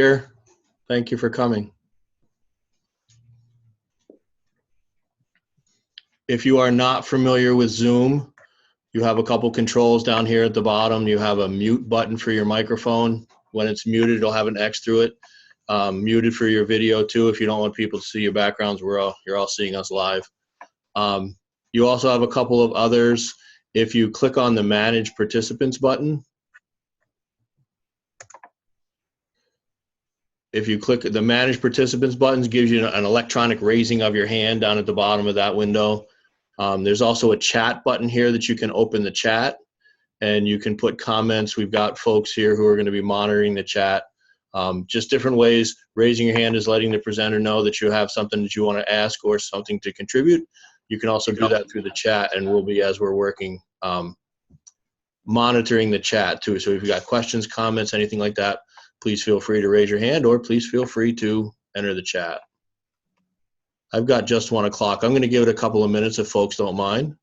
Here. Thank you for coming. If you are not familiar with Zoom, you have a couple controls down here at the bottom. You have a mute button for your microphone. When it's muted, it'll have an X through it. Muted for your video too, if you don't want people to see your backgrounds. You're all seeing us live. You also have a couple of others. If you click on the Manage Participants button, if you click the Manage Participants buttons, gives you an electronic raising of your hand down at the bottom of that window. There's also a chat button here that you can open the chat, and you can put comments. We've got folks here who are going to be monitoring the chat. Just different ways. Raising your hand is letting the presenter know that you have something that you want to ask or something to contribute. You can also do that through the chat, and we'll be, as we're working, monitoring the chat too. So if you've got questions, comments, anything like that, please feel free to raise your hand, or please feel free to enter the chat. I've got just 1 o'clock. I'm going to give it a couple of minutes if folks don't mind.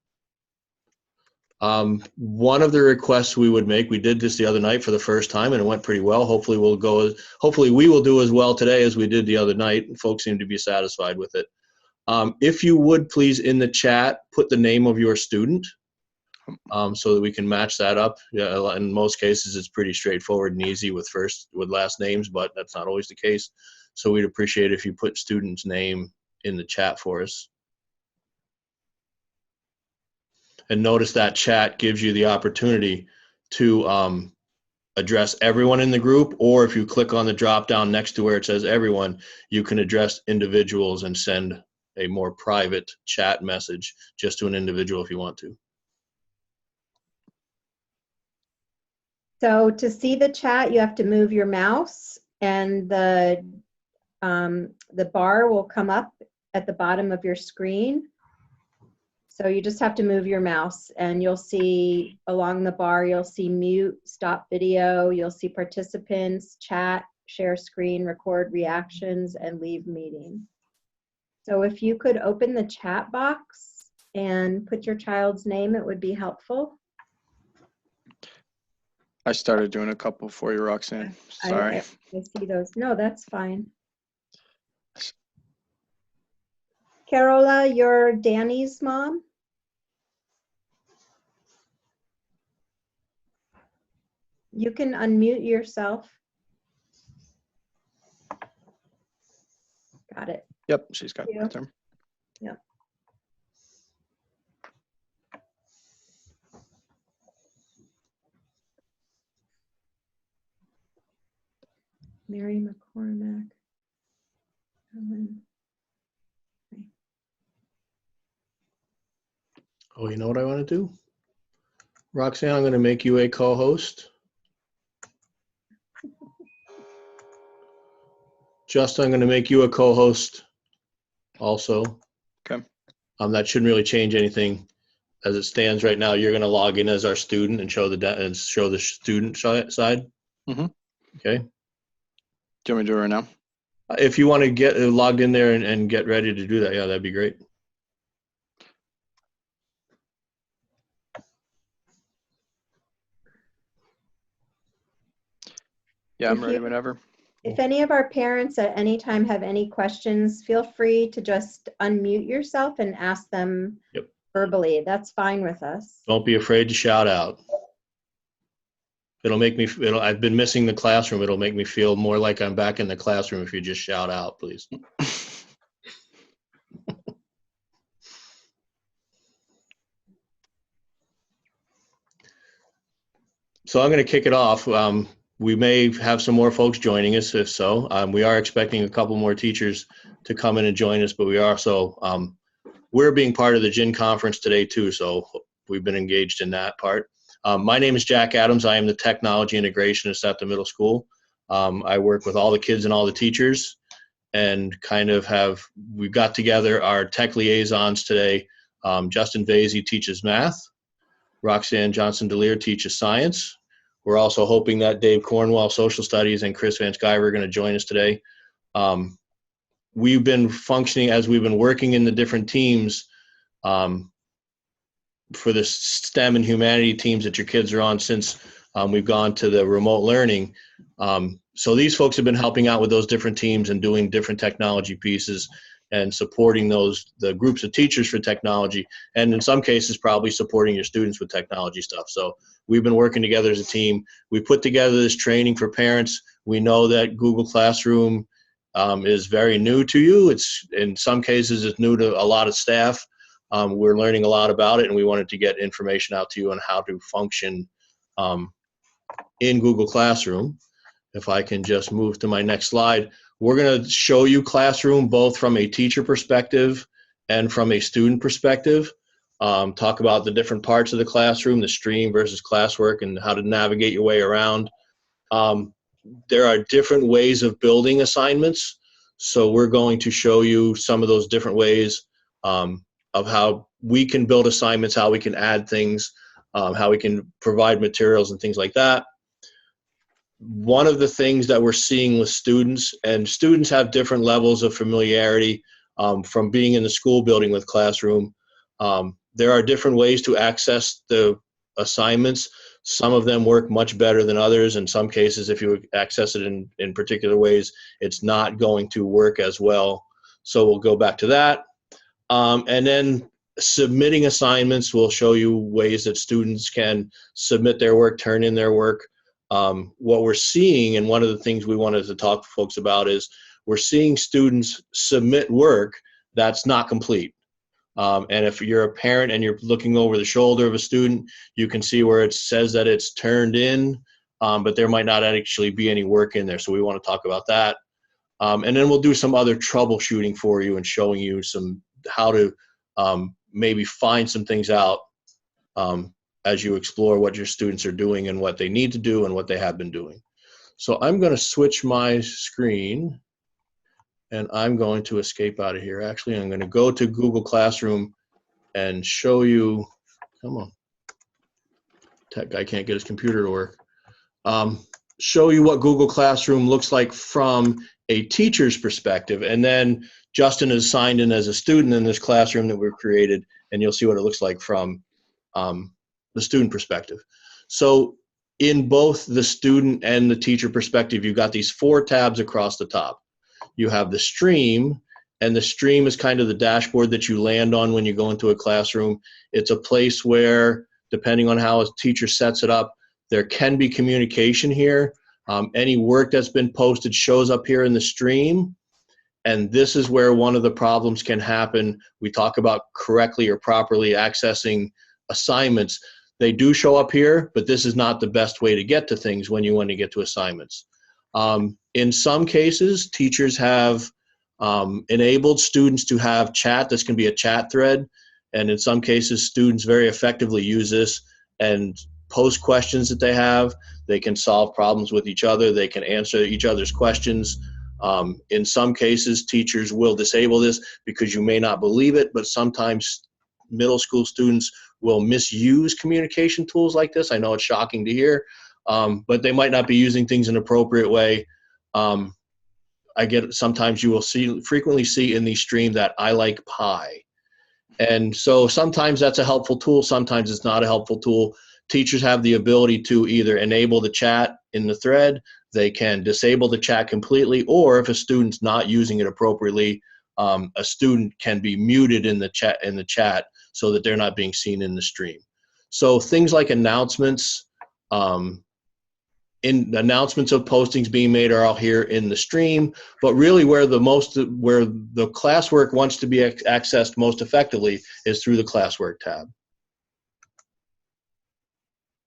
One of the requests we would make, we did this the other night for the first time, and it went pretty well. Hopefully we will do as well today as we did the other night. Folks seem to be satisfied with it. If you would please, in the chat, put the name of your student so that we can match that up. Yeah, in most cases, it's pretty straightforward and easy with last names, but that's not always the case. So we'd appreciate if you put student's name in the chat for us. And notice that chat gives you the opportunity to address everyone in the group, or if you click on the drop down next to where it says everyone, you can address individuals and send a more private chat message just to an individual if you want to. So to see the chat, you have to move your mouse, and the bar will come up at the bottom of your screen. So you just have to move your mouse, and you'll see along the bar, you'll see mute, stop video, you'll see participants, chat, share screen, record reactions, and leave meeting. So if you could open the chat box and put your child's name, it would be helpful. I started doing a couple for you, Roxanne. Sorry. I see those. No, that's fine. Carola, you're Danny's mom? You can unmute yourself. Got it. Yep, she's got it. Term. Yep. Mary McCormack. Oh, you know what I want to do? Roxanne, I'm going to make you a co-host. Justin, I'm going to make you a co-host also. Okay. That shouldn't really change anything as it stands right now. You're going to log in as our student and show the student side. Mm-hmm. Okay. Do you want me to do it right now? If you want to get logged in there and get ready to do that, yeah, that'd be great. Yeah, I'm ready whenever. If any of our parents at any time have any questions, feel free to just unmute yourself and ask them verbally. That's fine with us. Don't be afraid to shout out. I've been missing the classroom. It'll make me feel more like I'm back in the classroom if you just shout out, please. So I'm going to kick it off. We may have some more folks joining us. If so, we are expecting a couple more teachers to come in and join us, but we are also, we're being part of the GIN conference today too, so we've been engaged in that part. My name is Jack Adams. I am the technology integrationist at the middle school. I work with all the kids and all the teachers, and we got together our tech liaisons today. Justin Vasey teaches math. Roxanne Johnson-Deleer teaches science. We're also hoping that Dave Cornwell, social studies, and Chris Van Skyver are going to join us today. We've been functioning as we've been working in the different teams for the STEM and humanity teams that your kids are on since we've gone to the remote learning. So these folks have been helping out with those different teams and doing different technology pieces and supporting the groups of teachers for technology, and in some cases probably supporting your students with technology stuff. So we've been working together as a team. We put together this training for parents. We know that Google Classroom is very new to you. It's in some cases it's new to a lot of staff. We're learning a lot about it, and we wanted to get information out to you on how to function in Google Classroom. If I can just move to my next slide. We're going to show you Classroom both from a teacher perspective and from a student perspective. Talk about the different parts of the classroom, the stream versus classwork, and how to navigate your way around. There are different ways of building assignments, so we're going to show you some of those different ways of how we can build assignments, how we can add things, how we can provide materials and things like that. One of the things that we're seeing with students, and students have different levels of familiarity from being in the school building with Classroom. There are different ways to access the assignments. Some of them work much better than others. In some cases, if you access it in particular ways, it's not going to work as well. So we'll go back to that. And then submitting assignments, we'll show you ways that students can submit their work, turn in their work. What we're seeing, and one of the things we wanted to talk to folks about, is we're seeing students submit work that's not complete. And if you're a parent and you're looking over the shoulder of a student, you can see where it says that it's turned in, but there might not actually be any work in there. So we want to talk about that. And then we'll do some other troubleshooting for you and showing you how to maybe find some things out as you explore what your students are doing and what they need to do and what they have been doing. So I'm going to switch my screen, and I'm going to escape out of here. Actually, I'm going to go to Google Classroom and show you, come on, tech guy can't get his computer to work. Show you what Google Classroom looks like from a teacher's perspective. And then Justin is signed in as a student in this classroom that we've created, and you'll see what it looks like from the student perspective. So in both the student and the teacher perspective, you've got these 4 tabs across the top. You have the stream, and the stream is kind of the dashboard that you land on when you go into a classroom. It's a place where, depending on how a teacher sets it up, there can be communication here. Any work that's been posted shows up here in the stream, and this is where one of the problems can happen. We talk about correctly or properly accessing assignments. They do show up here, but this is not the best way to get to things when you want to get to assignments. In some cases, teachers have enabled students to have chat. This can be a chat thread, and in some cases, students very effectively use this and post questions that they have. They can solve problems with each other. They can answer each other's questions. In some cases, teachers will disable this because you may not believe it, but sometimes middle school students will misuse communication tools like this. I know it's shocking to hear, but they might not be using things in an appropriate way. Sometimes you will frequently see in the stream that I like pie. And so sometimes that's a helpful tool, sometimes it's not a helpful tool. Teachers have the ability to either enable the chat in the thread, they can disable the chat completely, or if a student's not using it appropriately, a student can be muted in the chat so that they're not being seen in the stream. So things like announcements, announcements of postings being made are all here in the stream, but really where the classwork wants to be accessed most effectively is through the classwork tab.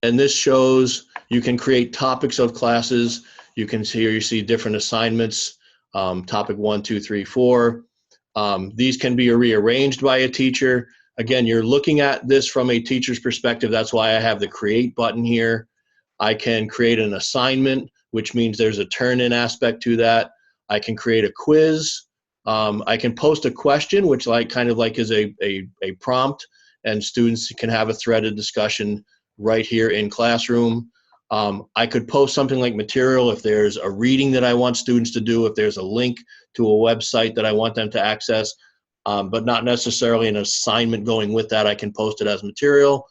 And this shows you can create topics of classes. You can see here, you see different assignments, topic 1, 2, 3, 4. These can be rearranged by a teacher. Again, you're looking at this from a teacher's perspective. That's why I have the create button here. I can create an assignment, which means there's a turn-in aspect to that. I can create a quiz. I can post a question, which kind of is a prompt, and students can have a threaded discussion right here in Classroom. I could post something like material if there's a reading that I want students to do, if there's a link to a website that I want them to access, but not necessarily an assignment going with that. I can post it as material.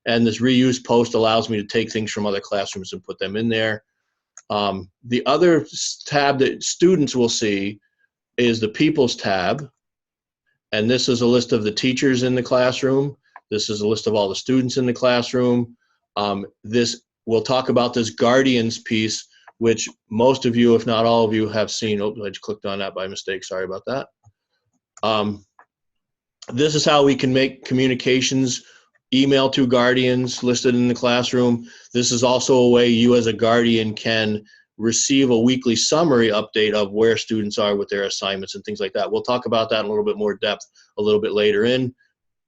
And this reuse post allows me to take things from other classrooms and put them in there. The other tab that students will see is the People's tab. And this is a list of the teachers in the classroom. This is a list of all the students in the classroom. We'll talk about this Guardians piece, which most of you, if not all of you, have seen. Oh, I just clicked on that by mistake. Sorry about that. This is how we can make communications email to guardians listed in the classroom. This is also a way you as a guardian can receive a weekly summary update of where students are with their assignments and things like that. We'll talk about that in a little bit more depth a little bit later in.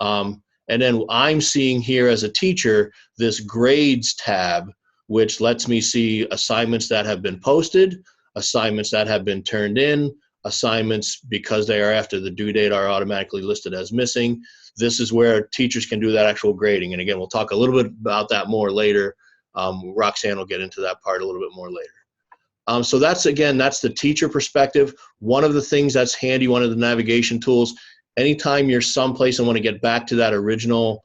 And then I'm seeing here as a teacher this grades tab, which lets me see assignments that have been posted, assignments that have been turned in, assignments because they are after the due date are automatically listed as missing. This is where teachers can do that actual grading. And again, we'll talk a little bit about that more later. Roxanne will get into that part a little bit more later. So that's the teacher perspective. One of the things that's handy, one of the navigation tools, anytime you're someplace and want to get back to that original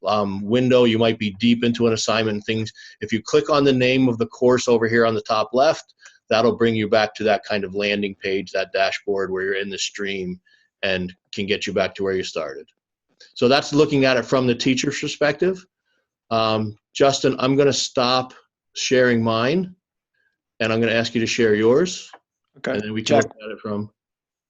window, you might be deep into an assignment and things. If you click on the name of the course over here on the top left, that'll bring you back to that kind of landing page, that dashboard where you're in the stream and can get you back to where you started. So that's looking at it from the teacher's perspective. Justin, I'm going to stop sharing mine, and I'm going to ask you to share yours. Okay. And then we can Jack, look at it from.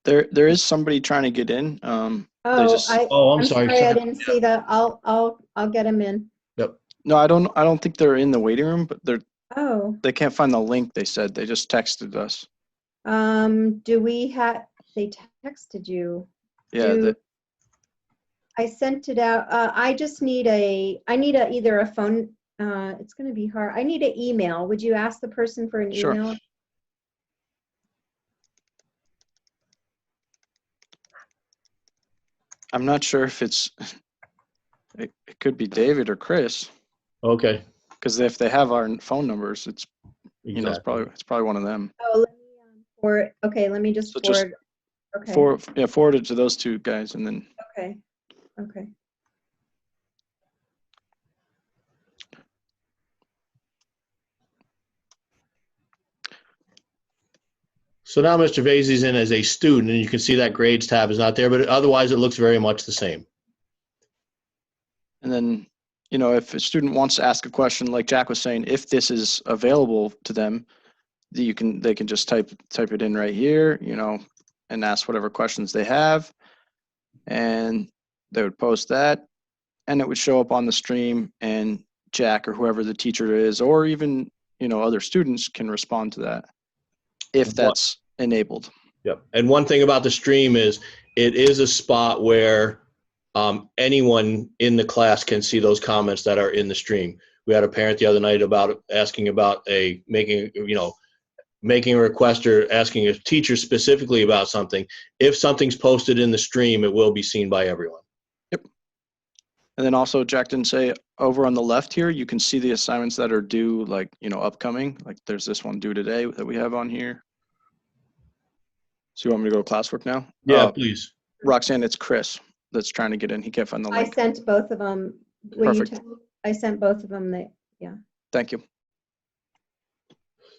there is somebody trying to get in. Oh, I'm sorry. I didn't see that. I'll get him in. Yep. No, I don't think they're in the waiting room, but Oh, they can't find the link. They said they just texted us. do we have, they texted you? Yeah. I sent it out. I just need either a phone, it's gonna be hard. I need an email. Would you ask the person for an Sure. email? I'm not sure if it could be David or Chris, Okay. because if they have our phone numbers, it's Exactly. it's probably one of them. Oh, let me forward. Okay, let me just So just forward. Okay. Forward it to those two guys, and then Okay. Okay. So now Mr. Vasey's in as a student, and you can see that grades tab is not there, but otherwise it looks very much the same. and then if a student wants to ask a question, like Jack was saying, if this is available to them, they can just type it in right here, and ask whatever questions they have, and they would post that, and it would show up on the stream, and Jack or whoever the teacher is, or even other students can respond to that if that's enabled. Yep. And one thing about the stream is it is a spot where anyone in the class can see those comments that are in the stream. We had a parent the other night about asking about making a request or asking a teacher specifically about something. If something's posted in the stream, it will be seen by everyone. Yep. And then also, Jack didn't say, over on the left here, you can see the assignments that are due, like, upcoming. Like there's this one due today that we have on here. So you want me to go to classwork now? Yeah, please. Roxanne, it's Chris that's trying to get in. He can't find the I link. sent both of them. Perfect. I sent both of them. Thank you.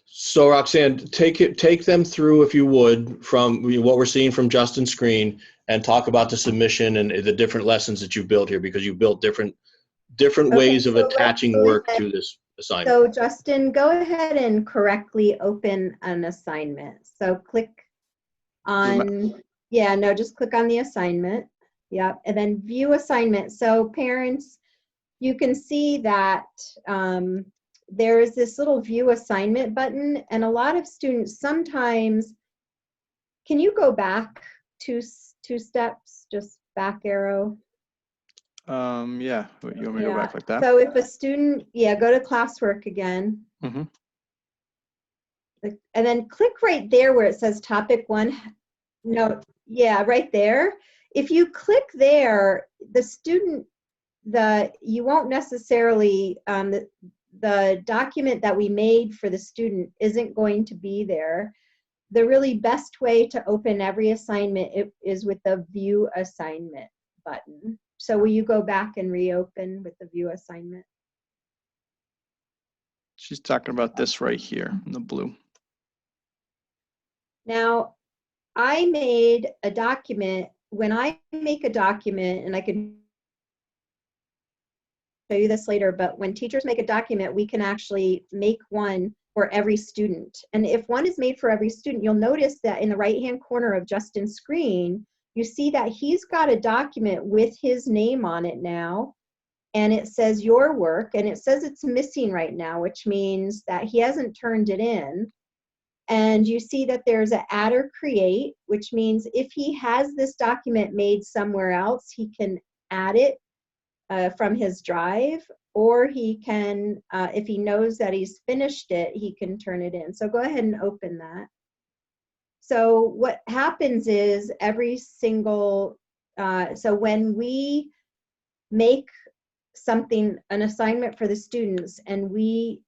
So Roxanne, take them through, if you would, from what we're seeing from Justin's screen, and talk about the submission and the different lessons that you've built here, because you've built different ways of so attaching work to this assignment. So Justin, go ahead and correctly open an assignment. So click on, just click on the assignment. Yep, and then view assignment. So parents, you can see that there is this little view assignment button, and a lot of students sometimes, can you go back two steps, just back arrow? Yeah, you want me to go back like that? So if a student, go to classwork again. Mm-hmm. And then click right there where it says topic 1. No, right there. If you click there, the student, you won't necessarily, the document that we made for the student isn't going to be there. The really best way to open every assignment is with the view assignment button. So will you go back and reopen with the view assignment? She's talking about this right here in the blue. Now, I made a document. When I make a document, and I can show you this later, but when teachers make a document, we can actually make one for every student. And if one is made for every student, you'll notice that in the right-hand corner of Justin's screen, you see that he's got a document with his name on it now, and it says your work, and it says it's missing right now, which means that he hasn't turned it in. And you see that there's an add or create, which means if he has this document made somewhere else, he can add it from his drive, or he can, if he knows that he's finished it, he can turn it in. So go ahead and open that. So what happens is every single, so when we make something, an assignment for the students, and we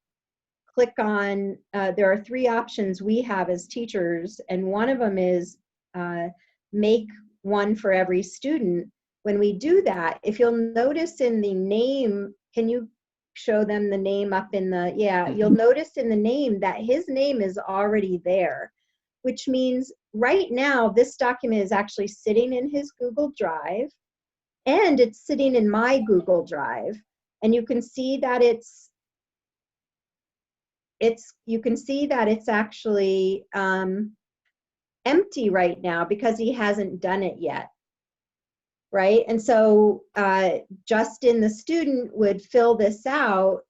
click on, there are 3 options we have as teachers, and one of them is make one for every student. When we do that, if you'll notice in the name, can you show them the name up in the, yeah, you'll notice in the name that his name is already there, which means right now this document is actually sitting in his Google Drive, and it's sitting in my Google Drive. And you can see that you can see that it's actually empty right now because he hasn't done it yet, right? And so Justin, the student, would fill this out,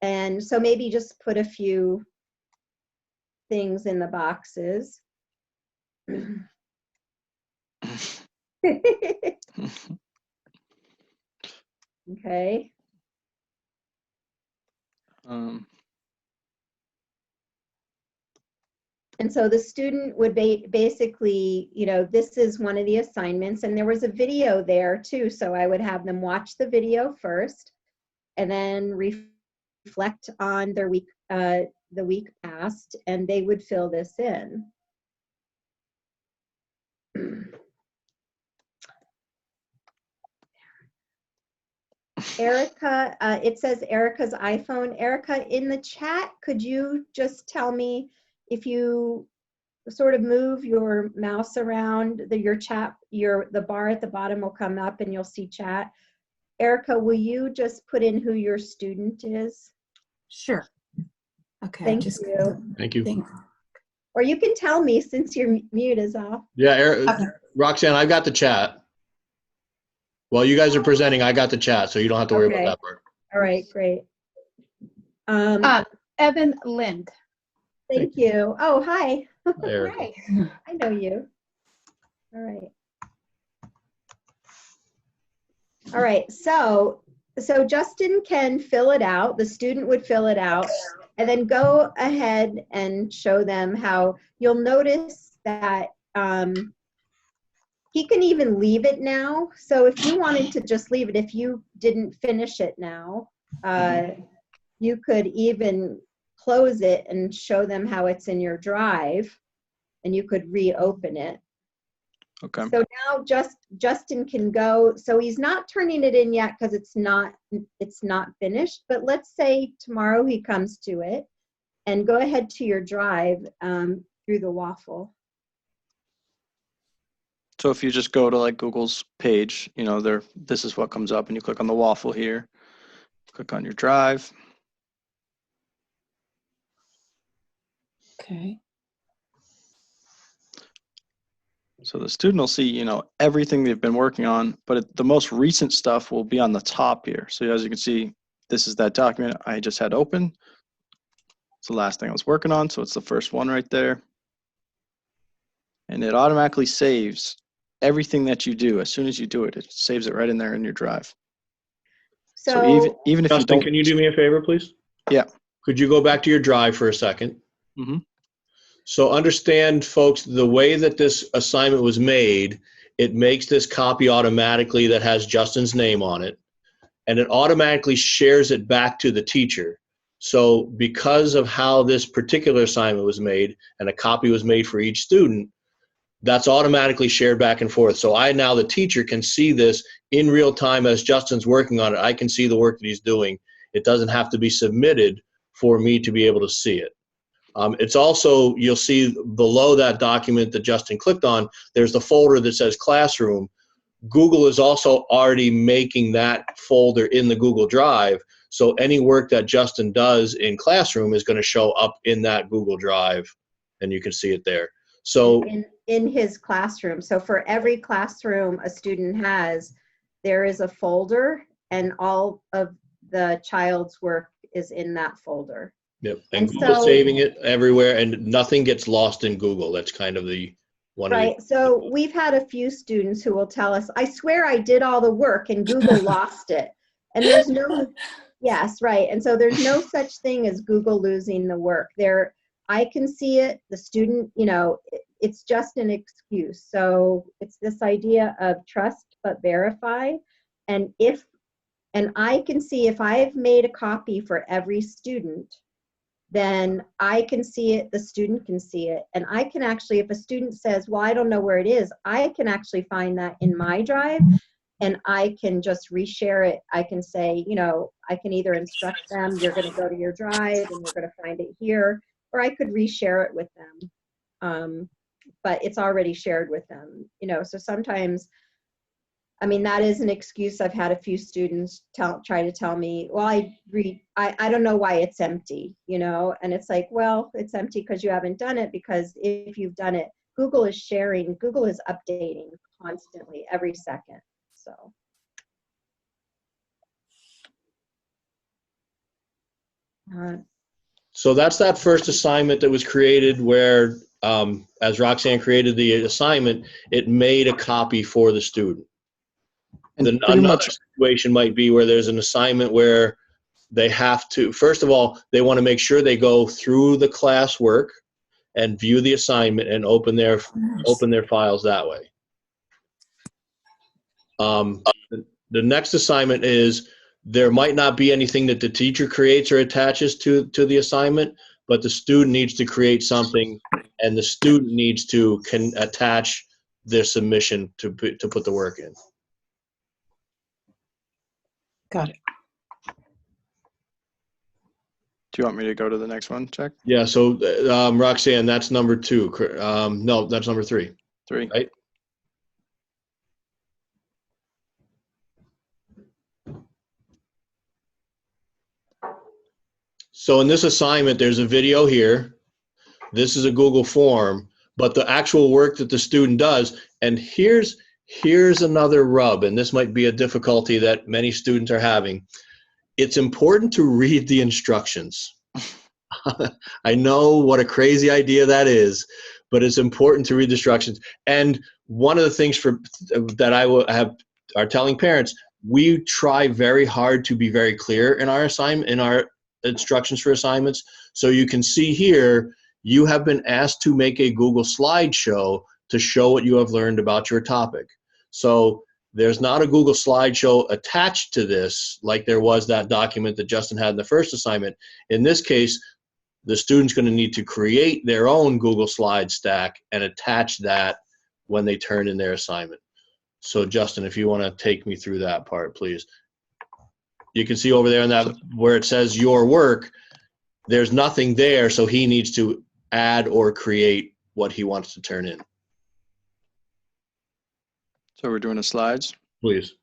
and so maybe just put a few things in the boxes. Okay. And so the student would basically, you know, this is one of the assignments, and there was a video there too. So I would have them watch the video first, and then reflect on their week, the week past, and they would fill this in. Erica, it says Erica's iPhone. Erica, in the chat, could you just tell me if you sort of move your mouse around, your chat, the bar at the bottom will come up and you'll see chat. Erica, will you just put in who your student is? Sure. Okay. Thank you. Thank you. Or you can tell me since your mute is off. Yeah, Okay. Roxanne, I've got the chat. While you guys are presenting, I got the chat, so you don't have to worry about that part. All right, great. Evan Lind. Thank you. Oh, hi. Hi, Erica. Hi. I know you. All right. All right, so Justin can fill it out. The student would fill it out, and then go ahead and show them how. You'll notice that he can even leave it now. So if you wanted to just leave it, if you didn't finish it now, you could even close it and show them how it's in your drive, and you could reopen it. Okay. So now Justin can go. So he's not turning it in yet because it's not finished. But let's say tomorrow he comes to it, and go ahead to your drive through the waffle. So if you just go to like Google's page, you know, this is what comes up, and you click on the waffle here, click on your drive. Okay. So the student will see, you know, everything they've been working on, but the most recent stuff will be on the top here. So as you can see, this is that document I just had open. It's the last thing I was working on, so it's the first one right there. And it automatically saves everything that you do. As soon as you do it, it saves it right in there in your drive. So even if Justin, you don't, can you do me a favor, please? Yeah. Could you go back to your drive for a second? Mm-hmm. So understand, folks, the way that this assignment was made, it makes this copy automatically that has Justin's name on it, and it automatically shares it back to the teacher. So because of how this particular assignment was made, and a copy was made for each student, that's automatically shared back and forth. So now the teacher can see this in real time as Justin's working on it. I can see the work that he's doing. It doesn't have to be submitted for me to be able to see it. It's also, you'll see below that document that Justin clicked on, there's the folder that says Classroom. Google is also already making that folder in the Google Drive. So any work that Justin does in Classroom is going to show up in that Google Drive, and you can see it there. So in his classroom. So for every classroom a student has, there is a folder, and all of the child's work is in that folder. yep, And and Google's so- saving it everywhere, and nothing gets lost in Google. That's kind of the one. Right. So we've had a few students who will tell us, I swear I did all the work and Google lost it. And there's no, yes, right. And so there's no such thing as Google losing the work. There, I can see it, the student, you know, it's just an excuse. So it's this idea of trust but verify. And I can see if I've made a copy for every student, then I can see it, the student can see it. And I can actually, if a student says, well, I don't know where it is, I can actually find that in my drive, and I can just reshare it. I can say, you know, I can either instruct them, you're going to go to your drive and you're going to find it here, or I could reshare it with them. But it's already shared with them, you know, so sometimes, I mean, that is an excuse. I've had a few students try to tell me, well, I don't know why it's empty, you know, and it's like, well, it's empty because you haven't done it, because if you've done it, Google is sharing, Google is updating constantly every second, so. So that's that first assignment that was created where, as Roxanne created the assignment, it made a copy for the student. And pretty Another much, situation might be where there's an assignment where they have to, first of all, they want to make sure they go through the classwork and view the assignment and open their files that way. The next assignment is, there might not be anything that the teacher creates or attaches to the assignment, but the student needs to create something, and the student needs to attach their submission to put the work in. Got it. do you want me to go to the next one, Jack? Yeah, so Roxanne, that's number 2. No, that's number 3. 3. Right. So in this assignment, there's a video here. This is a Google form, but the actual work that the student does, and here's another rub, and this might be a difficulty that many students are having. It's important to read the instructions. I know what a crazy idea that is, but it's important to read the instructions. And one of the things that I are telling parents, we try very hard to be very clear in our instructions for assignments. So you can see here, you have been asked to make a Google slideshow to show what you have learned about your topic. So there's not a Google slideshow attached to this like there was that document that Justin had in the first assignment. In this case, the student's going to need to create their own Google slide stack and attach that when they turn in their assignment. So Justin, if you want to take me through that part, please. You can see over there in that where it says your work, there's nothing there, so he needs to add or create what he wants to turn in. So we're doing the slides. Please.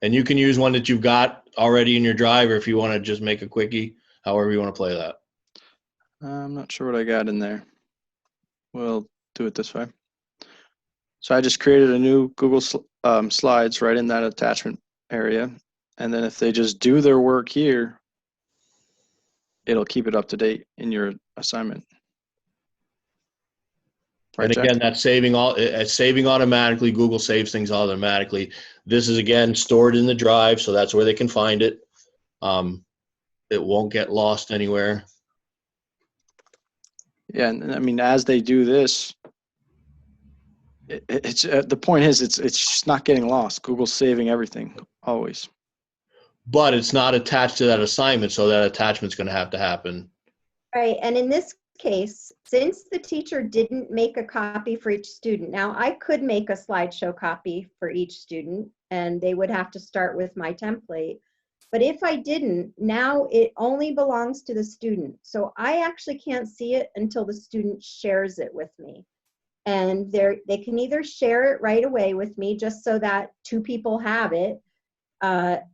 And you can use one that you've got already in your drive, or if you want to just make a quickie, however you want to play that. I'm not sure what I got in there. We'll do it this way. So I just created a new Google Slides right in that attachment area. And then if they just do their work here, it'll keep it up to date in your assignment. Right, And Jack? again, that's saving automatically. Google saves things automatically. This is, again, stored in the drive, so that's where they can find it. It won't get lost anywhere. Yeah, and I mean, as they do this, it's the point is it's just not getting lost. Google's saving everything always. But it's not attached to that assignment, so that attachment's going to happen. Right, and in this case, since the teacher didn't make a copy for each student, now I could make a slideshow copy for each student, and they would have to start with my template. But if I didn't, now it only belongs to the student. So I actually can't see it until the student shares it with me. And they can either share it right away with me just so that 2 people have it,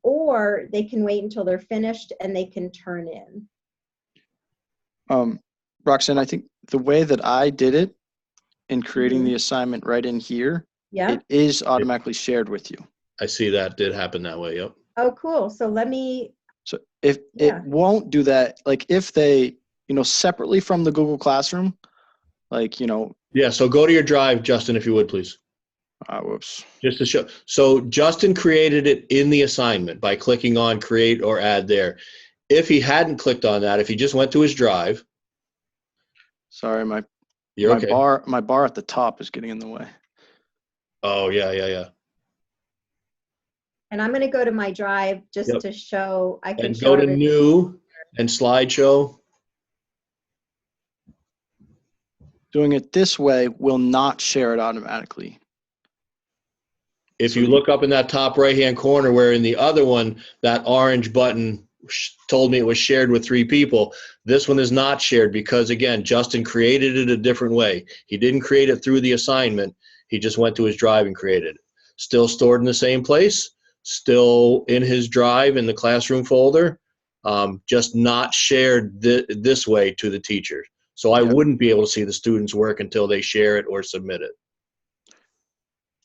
or they can wait until they're finished and they can turn in. Roxanne, I think the way that I did it in creating Mhm. the assignment right in here, Yeah. it is automatically shared with you. I see that did happen that way. Yep. Oh, cool. So let me, So if Yeah. it won't do that, like if they, separately from the Google Classroom, like, Yeah. So go to your drive, Justin, if you would, please. whoops. Just to show. So Justin created it in the assignment by clicking on create or add there. If he hadn't clicked on that, if he just went to his drive, Sorry, my you're okay. bar at the top is getting in the way. Oh, yeah. and I'm going to go to my drive just Yep. to show, I can And show go to everybody. new and slideshow. Doing it this way will not share it automatically. If So you look up in that top right-hand corner where in the other one, that orange button told me it was shared with 3 people, this one is not shared because, again, Justin created it a different way. He didn't create it through the assignment. He just went to his drive and created it. Still stored in the same place, still in his drive in the classroom folder, just not shared this way to the teacher. So I Yep. wouldn't be able to see the students' work until they share it or submit it.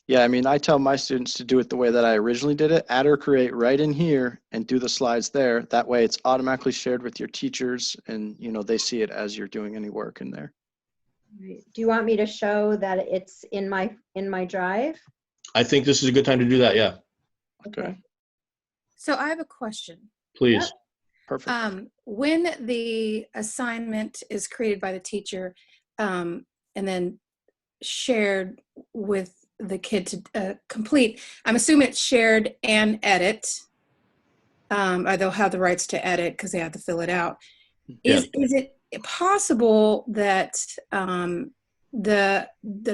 Yeah, I mean, I tell my students to do it the way that I originally did it, add or create right in here and do the slides there. That way it's automatically shared with your teachers and, they see it as you're doing any work in there. Right. Do you want me to show that it's in my drive? I think this is a good time to do that, yeah. Okay. So I have a question. Please. Perfect. When the assignment is created by the teacher and then shared with the kid to complete, I'm assuming it's shared and edit. Or they'll have the rights to edit because they have to fill it out. Yeah. Is it possible that the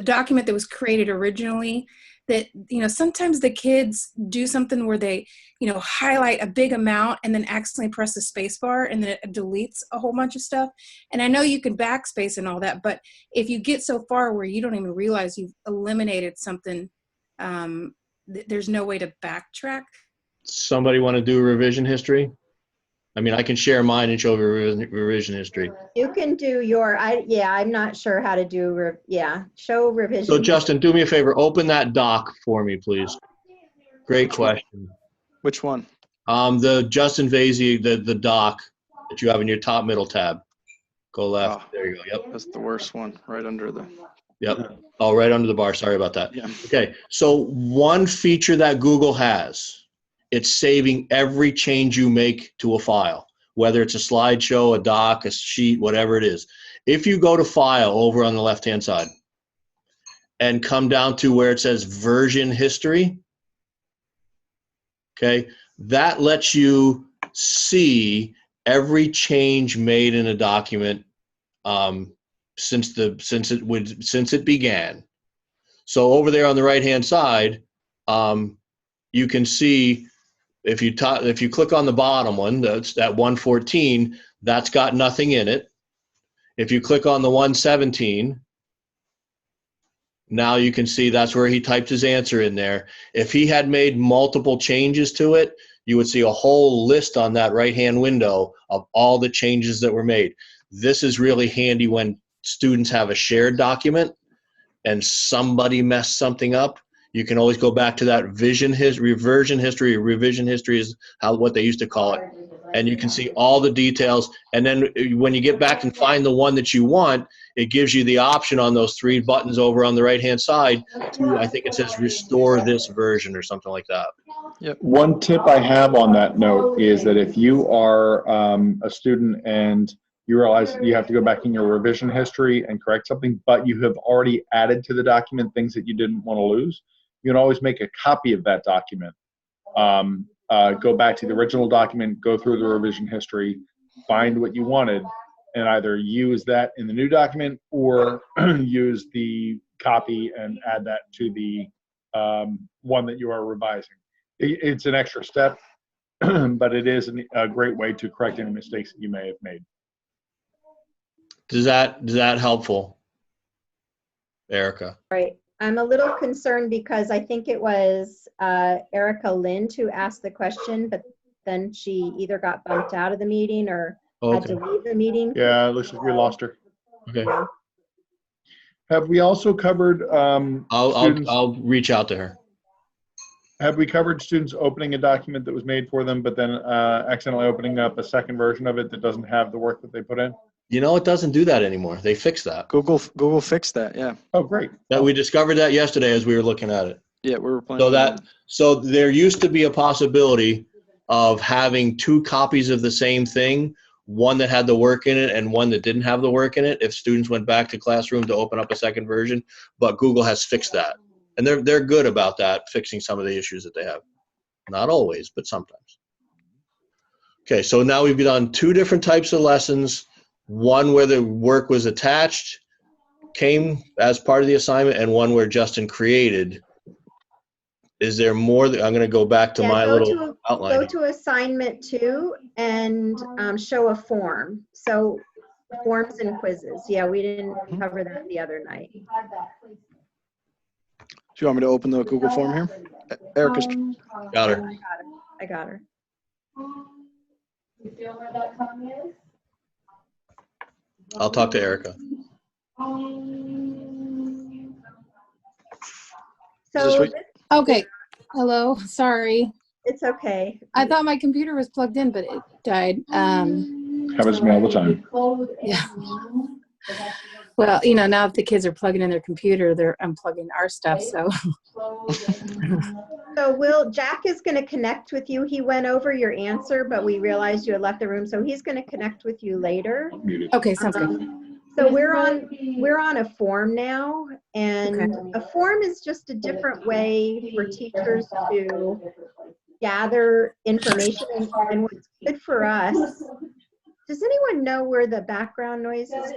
document that was created originally, that sometimes the kids do something where they highlight a big amount and then accidentally press the space bar and then it deletes a whole bunch of stuff? And I know you can backspace and all that, but if you get so far where you don't even realize you've eliminated something, there's no way to backtrack. Somebody want to do revision history? I mean, I can share mine and show revision history. You can do I'm not sure how to do, show revision. So Justin, do me a favor, open that doc for me, please. Great question. Which one? The Justin Vasey, the doc that you have in your top middle tab. Go left. Oh. There you go. Yep. That's the worst one, right under the. Yep. Oh, right under the bar. Sorry about that. Yeah. Okay. So one feature that Google has, it's saving every change you make to a file, whether it's a slideshow, a doc, a sheet, whatever it is. If you go to File over on the left-hand side and come down to where it says Version History, okay, that lets you see every change made in a document since it began. So over there on the right-hand side, you can see. If you click on the bottom one, that's that 114, that's got nothing in it. If you click on the 117, now you can see that's where he typed his answer in there. If he had made multiple changes to it, you would see a whole list on that right-hand window of all the changes that were made. This is really handy when students have a shared document and somebody messed something up. You can always go back to that revision history. Revision history is what they used to call it. And you can see all the details. And then when you get back and find the one that you want, it gives you the option on those 3 buttons over on the right-hand side to, I think it says restore this version or something like that. Yep. One tip I have on that note is that if you are a student and you realize you have to go back in your revision history and correct something, but you have already added to the document things that you didn't want to lose, you can always make a copy of that document. Go back to the original document, go through the revision history, find what you wanted, and either use that in the new document or use the copy and add that to the one that you are revising. It's an extra step. but it is a great way to correct any mistakes that you may have made. Does that helpful, Erica? Right. I'm a little concerned because I think it was Erica Lind who asked the question, but then she either got bumped out of the meeting or had to Okay. leave the meeting. Yeah, it looks like we lost her. Okay. Yeah. Have we also covered students? I'll reach out to her. Have we covered students opening a document that was made for them, but then accidentally opening up a second version of it that doesn't have the work that they put in? You know, it doesn't do that anymore. They fixed that. Google fixed that. Yeah. Oh, great. That we discovered that yesterday as we were looking at it. Yeah, we were playing. So there used to be a possibility of having two copies of the same thing, one that had the work in it and one that didn't have the work in it, if students went back to classroom to open up a second version. But Google has fixed that. And they're good about that, fixing some of the issues that they have. Not always, but sometimes. Okay, so now we've done two different types of lessons. One where the work was attached, came as part of the assignment, and one where Justin created. Is there more? I'm going to go back to Yeah, my go little outline. Go to assignment 2 and show a form. So forms and quizzes. Yeah, we didn't cover that the other night. Do you want me to open the Google form here? Erica's. Got her. I got her. You feel where that tongue is? I'll talk to Erica. So sweet? Okay. Hello. Sorry. it's okay. I thought my computer was plugged in, but it died. Happens to me all the time. Yeah. Well, now if the kids are plugging in their computer, they're unplugging our stuff. So So Jack is going to connect with you. He went over your answer, but we realized you had left the room. So he's going to connect with you later. Muted. okay, sounds good. So we're on a form now, and Okay. a form is just a different way for teachers to gather information. And what's good for us, does anyone know where the background noise is?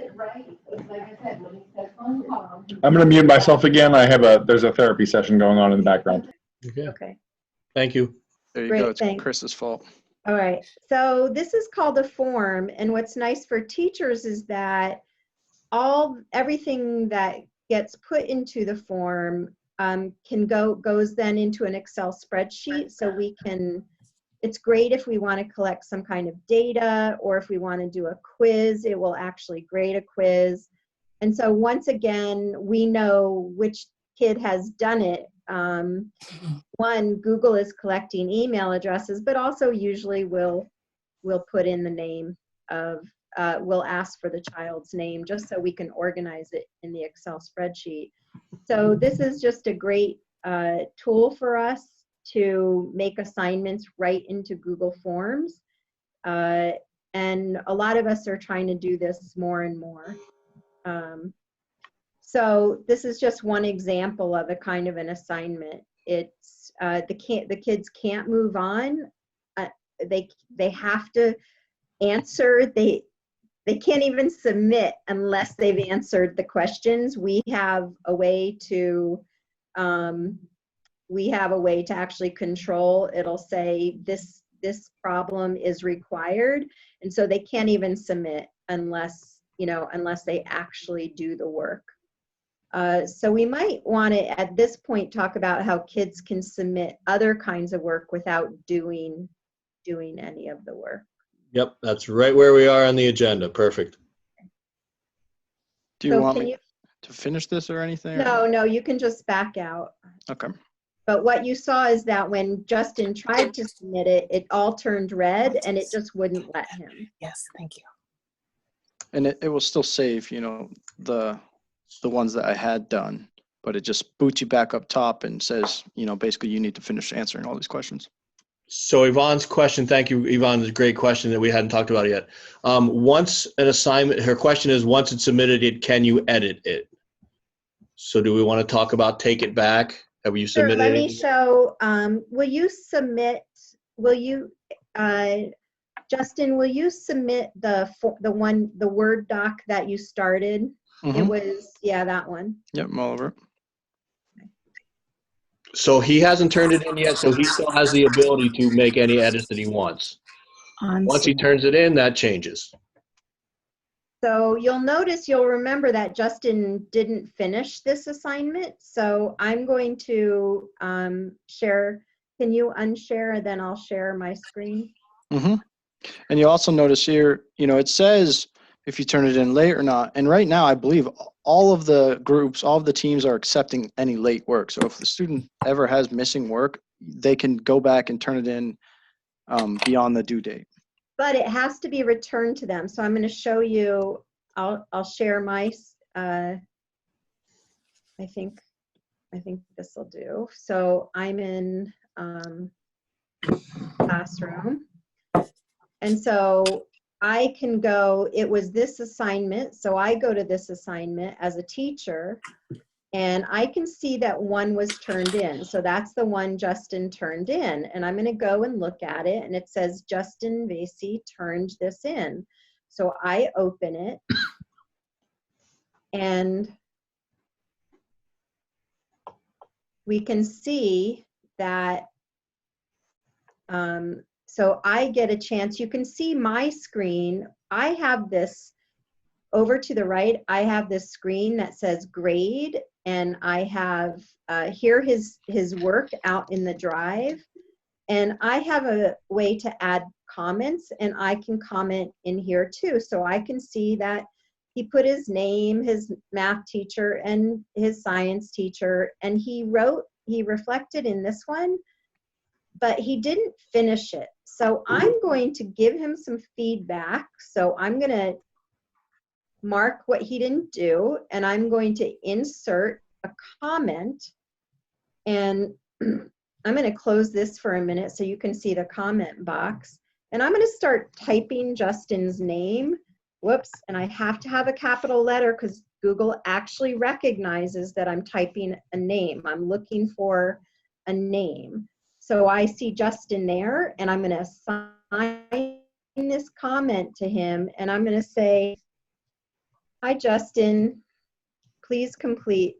I'm going to mute myself again. There's a therapy session going on in the background. Okay. Okay. Thank you. There you Great, go. It's thanks. Chris's fault. All right, so this is called a form, and what's nice for teachers is that everything that gets put into the form goes then into an Excel spreadsheet, so it's great if we want to collect some kind of data, or if we want to do a quiz, it will actually grade a quiz. And so once again, we know which kid has done it. One, Google is collecting email addresses, but also usually we'll put in the name of, we'll ask for the child's name just so we can organize it in the Excel spreadsheet. So this is just a great tool for us to make assignments right into Google Forms. And a lot of us are trying to do this more and more. So this is just one example of a kind of an assignment. It's the kids can't move on. They have to answer. They can't even submit unless they've answered the questions. We have a way to actually control. It'll say this problem is required, and so they can't even submit unless they actually do the work. So we might want to, at this point, talk about how kids can submit other kinds of work without doing any of the work. Yep, that's right where we are on the agenda. Perfect. Do you So want can me you- to finish this or anything? or- No, you can just back out. Okay. But what you saw is that when Justin tried to submit it, it all turned red and it just wouldn't let him. Yes, thank you. And it will still save, the ones that I had done, but it just boots you back up top and says, basically you need to finish answering all these questions. So Yvonne's question, thank you, Yvonne, is a great question that we hadn't talked about yet. Once an assignment, her question is, once it's submitted, can you edit it? So do we want to talk about take it back? Have you Sure, submitted let me it? show, Justin, will you submit the Word doc that you started? It Mhm. was, yeah, that one. Yep, I'm all over it. So he hasn't turned it in yet, so he still has the ability to make any edits that he wants. Once he turns it in, that changes. So you'll remember that Justin didn't finish this assignment. So I'm going to share. Can you unshare, and then I'll share my screen? Mm-hmm. And you also notice here, it says if you turn it in late or not. And right now, I believe all of the groups, all of the teams are accepting any late work. So if the student ever has missing work, they can go back and turn it in beyond the due date. But it has to be returned to them. So I'm going to show you. I'll share my. I think this will do. So I'm in classroom, and so I can go. It was this assignment, so I go to this assignment as a teacher, and I can see that one was turned in. So that's the one Justin turned in, and I'm going to go and look at it, and it says Justin Vasey turned this in. So I open it, and we can see that, so I get a chance. You can see my screen. I have this over to the right. I have this screen that says grade, and I have here his work out in the drive. And I have a way to add comments, and I can comment in here too. So I can see that he put his name, his math teacher, and his science teacher, and he reflected in this one, but he didn't finish it. So I'm going to give him some feedback. So I'm going to mark what he didn't do, and I'm going to insert a comment, and I'm going to close this for a minute so you can see the comment box. And I'm going to start typing Justin's name. Whoops, and I have to have a capital letter because Google actually recognizes that I'm typing a name. I'm looking for a name. So I see Justin there, and I'm going to assign this comment to him, and I'm going to say, "Hi, Justin, please complete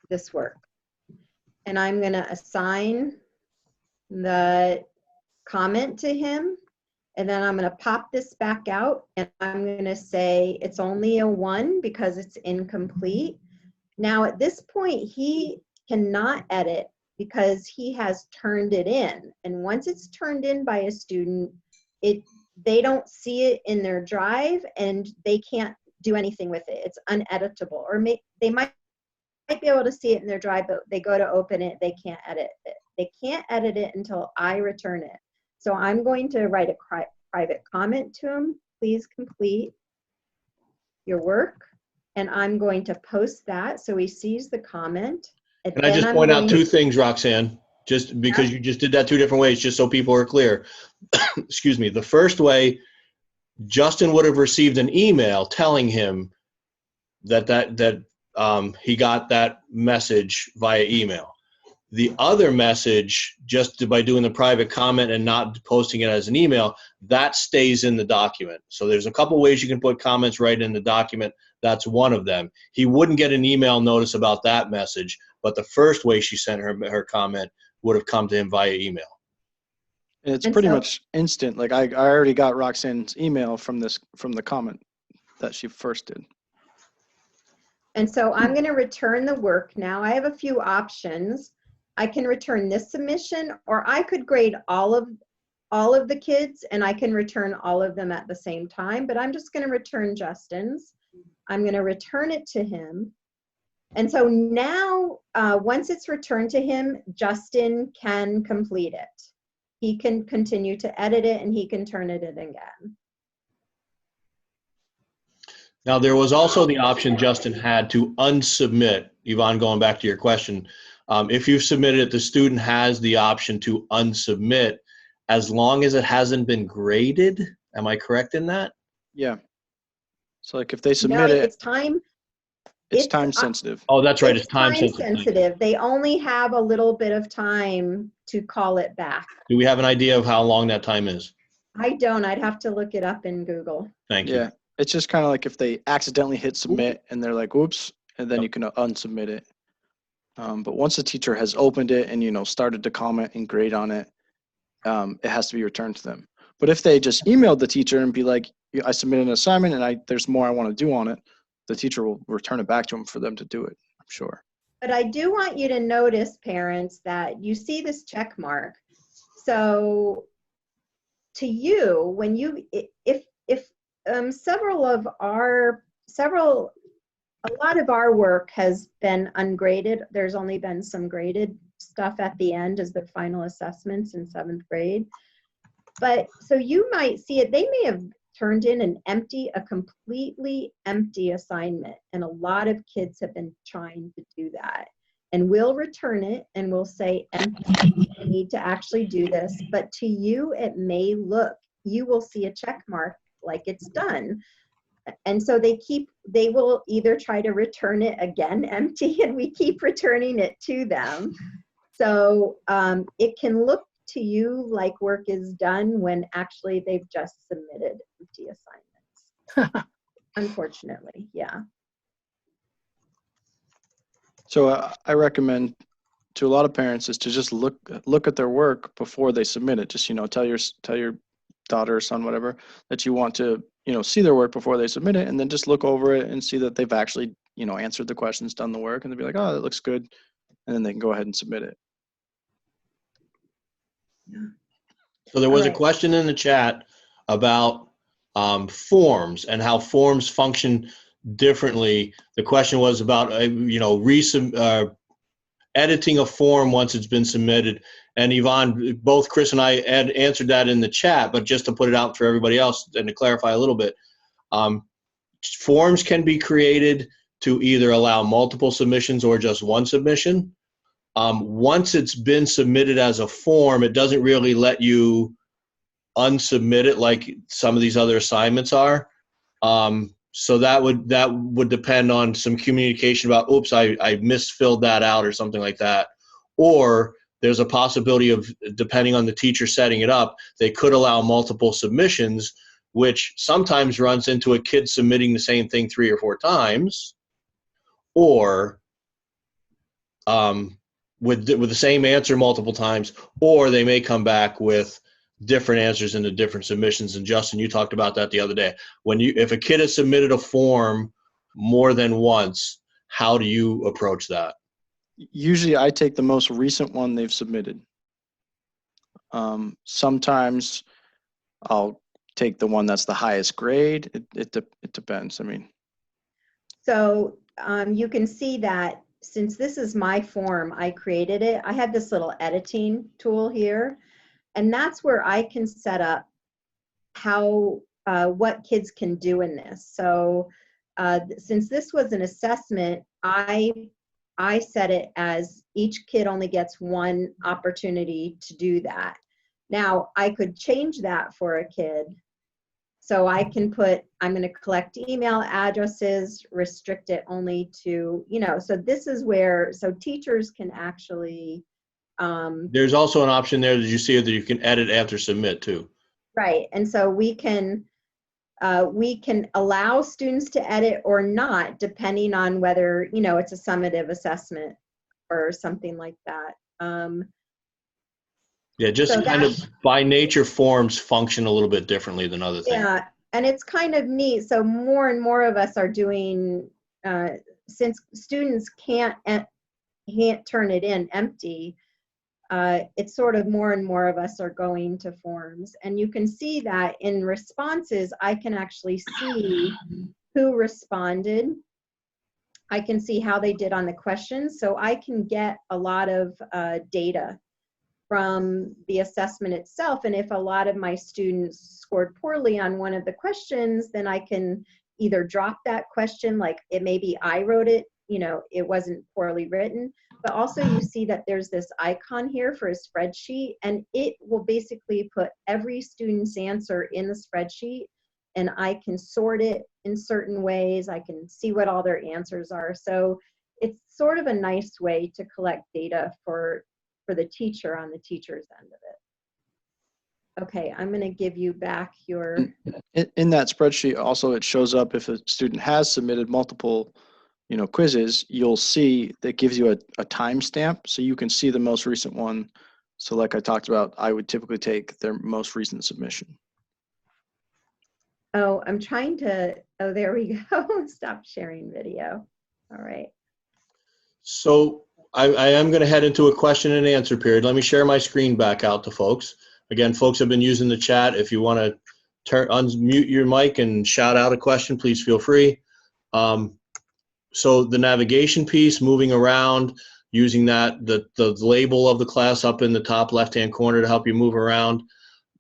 this work." And I'm going to assign the comment to him. And then I'm going to pop this back out, and I'm going to say it's only a 1 because it's incomplete. Now at this point, he cannot edit because he has turned it in. And once it's turned in by a student, they don't see it in their drive, and they can't do anything with it. It's uneditable. Or they might be able to see it in their drive, but they go to open it, they can't edit it. They can't edit it until I return it. So I'm going to write a private comment to him. Please complete your work. And I'm going to post that so he sees the comment. And Can I just point out 2 things, Roxanne? Just because you just did that 2 different ways, just so people are clear. Excuse me. The first way, Justin would have received an email telling him that he got that message via email. The other message, just by doing the private comment and not posting it as an email, that stays in the document. So there's a couple ways you can put comments right in the document. That's one of them. He wouldn't get an email notice about that message, but the first way she sent her comment would have come to him via email. And it's pretty much instant. Like I already got Roxanne's email from the comment that she first did. And so I'm going to return the work now. I have a few options. I can return this submission, or I could grade all of the kids, and I can return all of them at the same time, but I'm just going to return Justin's. I'm going to return it to him. And so now, once it's returned to him, Justin can complete it. He can continue to edit it, and he can turn it in again. Now, there was also the option Justin had to unsubmit. Yvonne, going back to your question, if you've submitted it, the student has the option to unsubmit as long as it hasn't been graded. Am I correct in that? Yeah. So like if they submit it's time sensitive. Oh, that's right. It's It's time sensitive. They only have a little bit of time to call it back. Do we have an idea of how long that time is? I don't. I'd have to look it up in Google. Thank you. Yeah. It's just kind of like if they accidentally hit submit and they're like, oops, and then you can unsubmit it. But once the teacher has opened it and, started to comment and grade on it, it has to be returned to them. But if they just emailed the teacher and be like, "Yeah, I submitted an assignment and there's more I want to do on it," the teacher will return it back to them for them to do it, I'm sure. But I do want you to notice, parents, that you see this check mark. So to you, when you, if a lot of our work has been ungraded. There's only been some graded stuff at the end as the final assessments in 7th grade. But so you might see it, they may have turned in a completely empty assignment. And a lot of kids have been trying to do that. And we'll return it and we'll say, empty, you need to actually do this. But to you, it may look, you will see a check mark like it's done. And so they will either try to return it again empty, and we keep returning it to them. So it can look to you like work is done when actually they've just submitted empty assignments. Unfortunately, yeah. So I recommend to a lot of parents is to just look at their work before they submit it. Just, tell your daughter or son, whatever, that you want to, see their work before they submit it, and then just look over it and see that they've actually, answered the questions, done the work, and they'll be like, "Oh, that looks good." And then they can go ahead and submit it. So there was a Alright. question in the chat about forms and how forms function differently. The question was about, editing a form once it's been submitted. And Yvonne, both Chris and I had answered that in the chat, but just to put it out for everybody else and to clarify a little bit, forms can be created to either allow multiple submissions or just one submission. Once it's been submitted as a form, it doesn't really let you unsubmit it like some of these other assignments are. So that would depend on some communication about, oops, I misfilled that out or something like that. Or there's a possibility of, depending on the teacher setting it up, they could allow multiple submissions, which sometimes runs into a kid submitting the same thing 3 or 4 times, or with the same answer multiple times, or they may come back with different answers into different submissions. And Justin, you talked about that the other day. If a kid has submitted a form more than once, how do you approach that? Usually I take the most recent one they've submitted. Sometimes I'll take the one that's the highest grade. It depends. So you can see that since this is my form, I created it. I had this little editing tool here, and that's where I can set up what kids can do in this. So since this was an assessment, I set it as each kid only gets one opportunity to do that. Now, I could change that for a kid. So I can put, I'm going to collect email addresses, restrict it only to, so this is where, so teachers can actually. There's also an option there, did you see it, that you can edit after submit too? Right, and so we can allow students to edit or not, depending on whether, it's a summative assessment or something like that. Yeah, just So kind of by nature, forms function a little bit differently than other things. Yeah, and it's kind of neat. So more and more of us are doing, since students can't turn it in empty, it's sort of more and more of us are going to forms. And you can see that in responses, I can actually see who responded. I can see how they did on the questions. So I can get a lot of data from the assessment itself. And if a lot of my students scored poorly on one of the questions, then I can either drop that question, like maybe I wrote it, it wasn't poorly written, but also you see that there's this icon here for a spreadsheet, and it will basically put every student's answer in the spreadsheet, and I can sort it in certain ways. I can see what all their answers are. So it's sort of a nice way to collect data for the teacher on the teacher's end of it. Okay, I'm going to give you back your. In that spreadsheet, also it shows up if a student has submitted multiple quizzes, you'll see that gives you a timestamp, so you can see the most recent one. So like I talked about, I would typically take their most recent submission. Oh, I'm trying to, oh, there we go. Stop sharing video. All right. So I am going to head into a question and answer period. Let me share my screen back out to folks. Again, folks have been using the chat. If you want to unmute your mic and shout out a question, please feel free. So the navigation piece, moving around, using that, the label of the class up in the top left-hand corner to help you move around.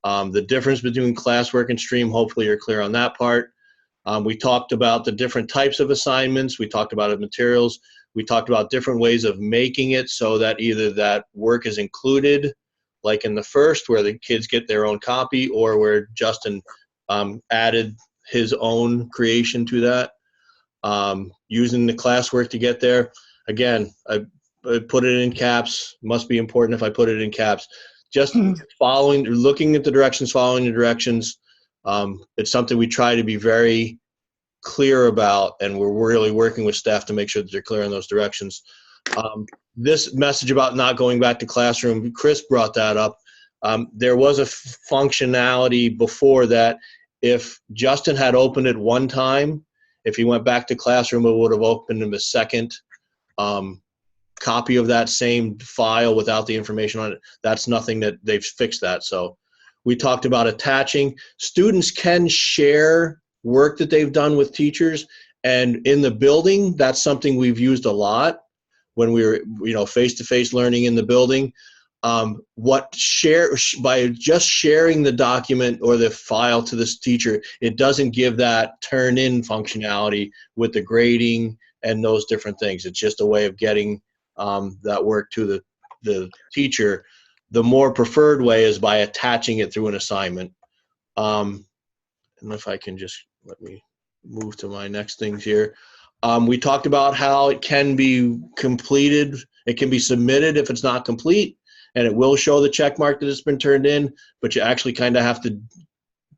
The difference between classwork and stream, hopefully you're clear on that part. We talked about the different types of assignments. We talked about materials. We talked about different ways of making it so that either that work is included, like in the first, where the kids get their own copy, or where Justin added his own creation to that. Using the classwork to get there. Again, I put it in caps. Must be important if I put it in caps. Just following, looking at the directions, following the directions. It's something we try to be very clear about, and we're really working with staff to make sure that they're clear on those directions. This message about not going back to classroom, Chris brought that up. There was a functionality before that. If Justin had opened it one time, if he went back to classroom, it would have opened him a second copy of that same file without the information on it. That's nothing that they've fixed that. So we talked about attaching. Students can share work that they've done with teachers, and in the building, that's something we've used a lot when we were, face-to-face learning in the building. By just sharing the document or the file to this teacher, it doesn't give that turn-in functionality with the grading and those different things. It's just a way of getting that work to the teacher. The more preferred way is by attaching it through an assignment. And if I can just let me move to my next things here. We talked about how it can be completed. It can be submitted if it's not complete, and it will show the check mark that it's been turned in, but you actually kind of have to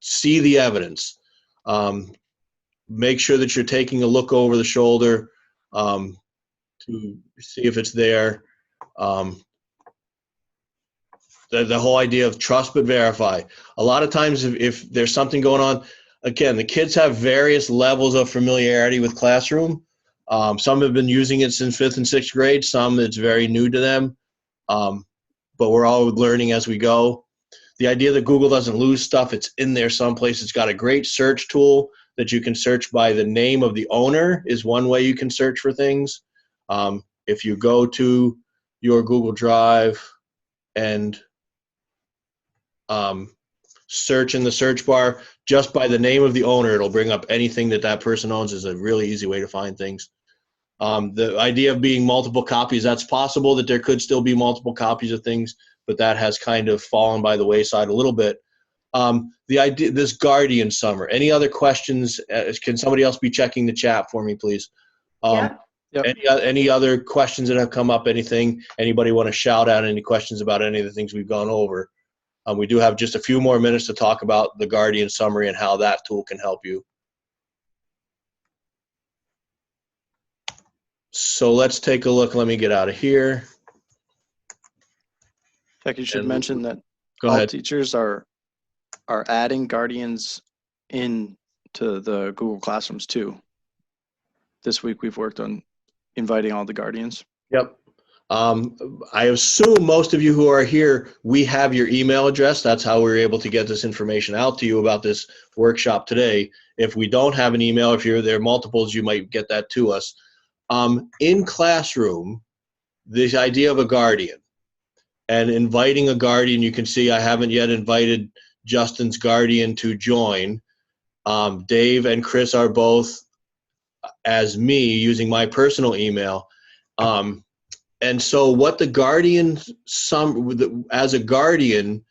see the evidence. Make sure that you're taking a look over the shoulder to see if it's there. The whole idea of trust but verify. A lot of times if there's something going on, again, the kids have various levels of familiarity with classroom. Some have been using it since 5th and 6th grade. Some it's very new to them. But we're all learning as we go. The idea that Google doesn't lose stuff, it's in there someplace. It's got a great search tool that you can search by the name of the owner is one way you can search for things. If you go to your Google Drive and search in the search bar, just by the name of the owner, it'll bring up anything that person owns. Is a really easy way to find things. The idea of being multiple copies, that's possible that there could still be multiple copies of things, but that has kind of fallen by the wayside a little bit. The idea, this Guardian Summer, any other questions? Can somebody else be checking the chat for me, please? Yeah. Yep. Any other questions that have come up, anything? Anybody want to shout out any questions about any of the things we've gone over? We do have just a few more minutes to talk about the Guardian Summary and how that tool can help you. So let's take a look. Let me get out of here. In fact, you should And- mention that Go all ahead. teachers are adding Guardians into the Google Classrooms too. This week we've worked on inviting all the Guardians. Yep. I assume most of you who are here, we have your email address. That's how we were able to get this information out to you about this workshop today. If we don't have an email, if there are multiples, you might get that to us. In Classroom, this idea of a guardian and inviting a guardian, you can see I haven't yet invited Justin's guardian to join. Dave and Chris are both as me using my personal email. And so what the guardian, as a guardian,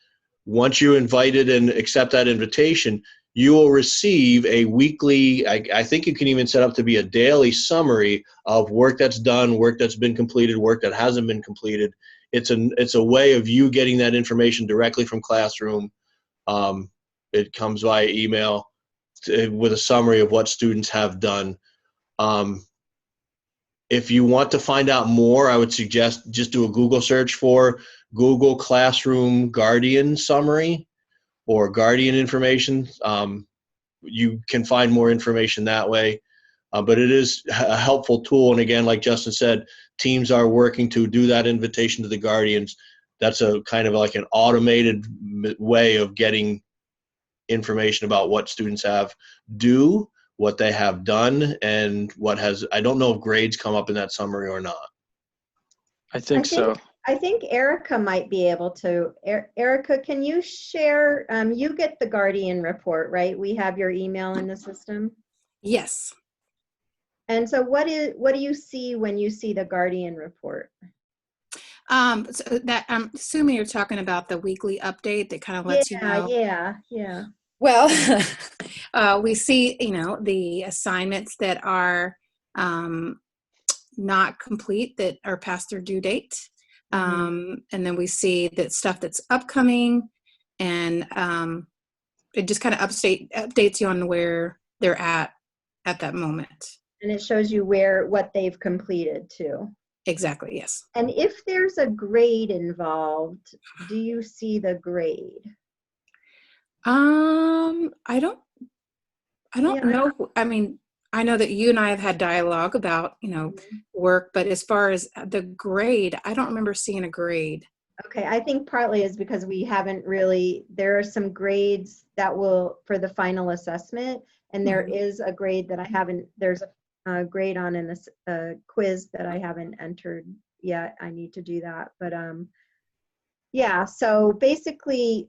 once you're invited and accept that invitation, you will receive a weekly, I think you can even set up to be a daily summary of work that's done, work that's been completed, work that hasn't been completed. It's a way of you getting that information directly from Classroom. It comes via email with a summary of what students have done. If you want to find out more, I would suggest just do a Google search for Google Classroom Guardian Summary or Guardian information. You can find more information that way. But it is a helpful tool. And again, like Justin said, teams are working to do that invitation to the guardians. That's a kind of like an automated way of getting information about what students have due, what they have done, and I don't know if grades come up in that summary or not. I think so. I think Erica might be able to. Erica, can you share, you get the Guardian report, right? We have your email in the system. Yes. And so what do you see when you see the Guardian report? So that I'm assuming you're talking about the weekly update that kind of lets you know. Yeah. Well, we see, the assignments that are not complete, that are past their due date. And then we see that stuff that's upcoming, and it just kind of updates you on where they're at that moment. And it shows you what they've completed too. Exactly, yes. And if there's a grade involved, do you see the grade? I don't Yeah. know. I mean, I know that you and I have had dialogue about, work, but as far as the grade, I don't remember seeing a grade. Okay, I think partly is because we haven't really, there are some grades that for the final assessment, and there is a grade that I haven't, there's a grade on in this quiz that I haven't entered yet. I need to do that. But yeah, so basically,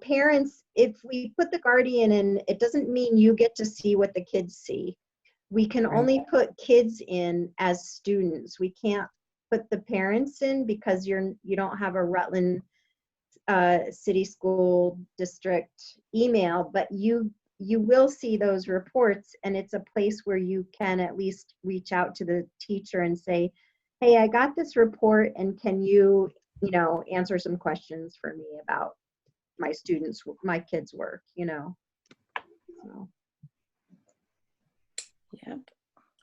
parents, if we put the guardian in, it doesn't mean you get to see what the kids see. We can only put kids in as students. We can't put the parents in because you don't have a Rutland City School District email, but you will see those reports, and it's a place where you can at least reach out to the teacher and say, hey, I got this report, and can you, answer some questions for me about my kids' work, So. Yep.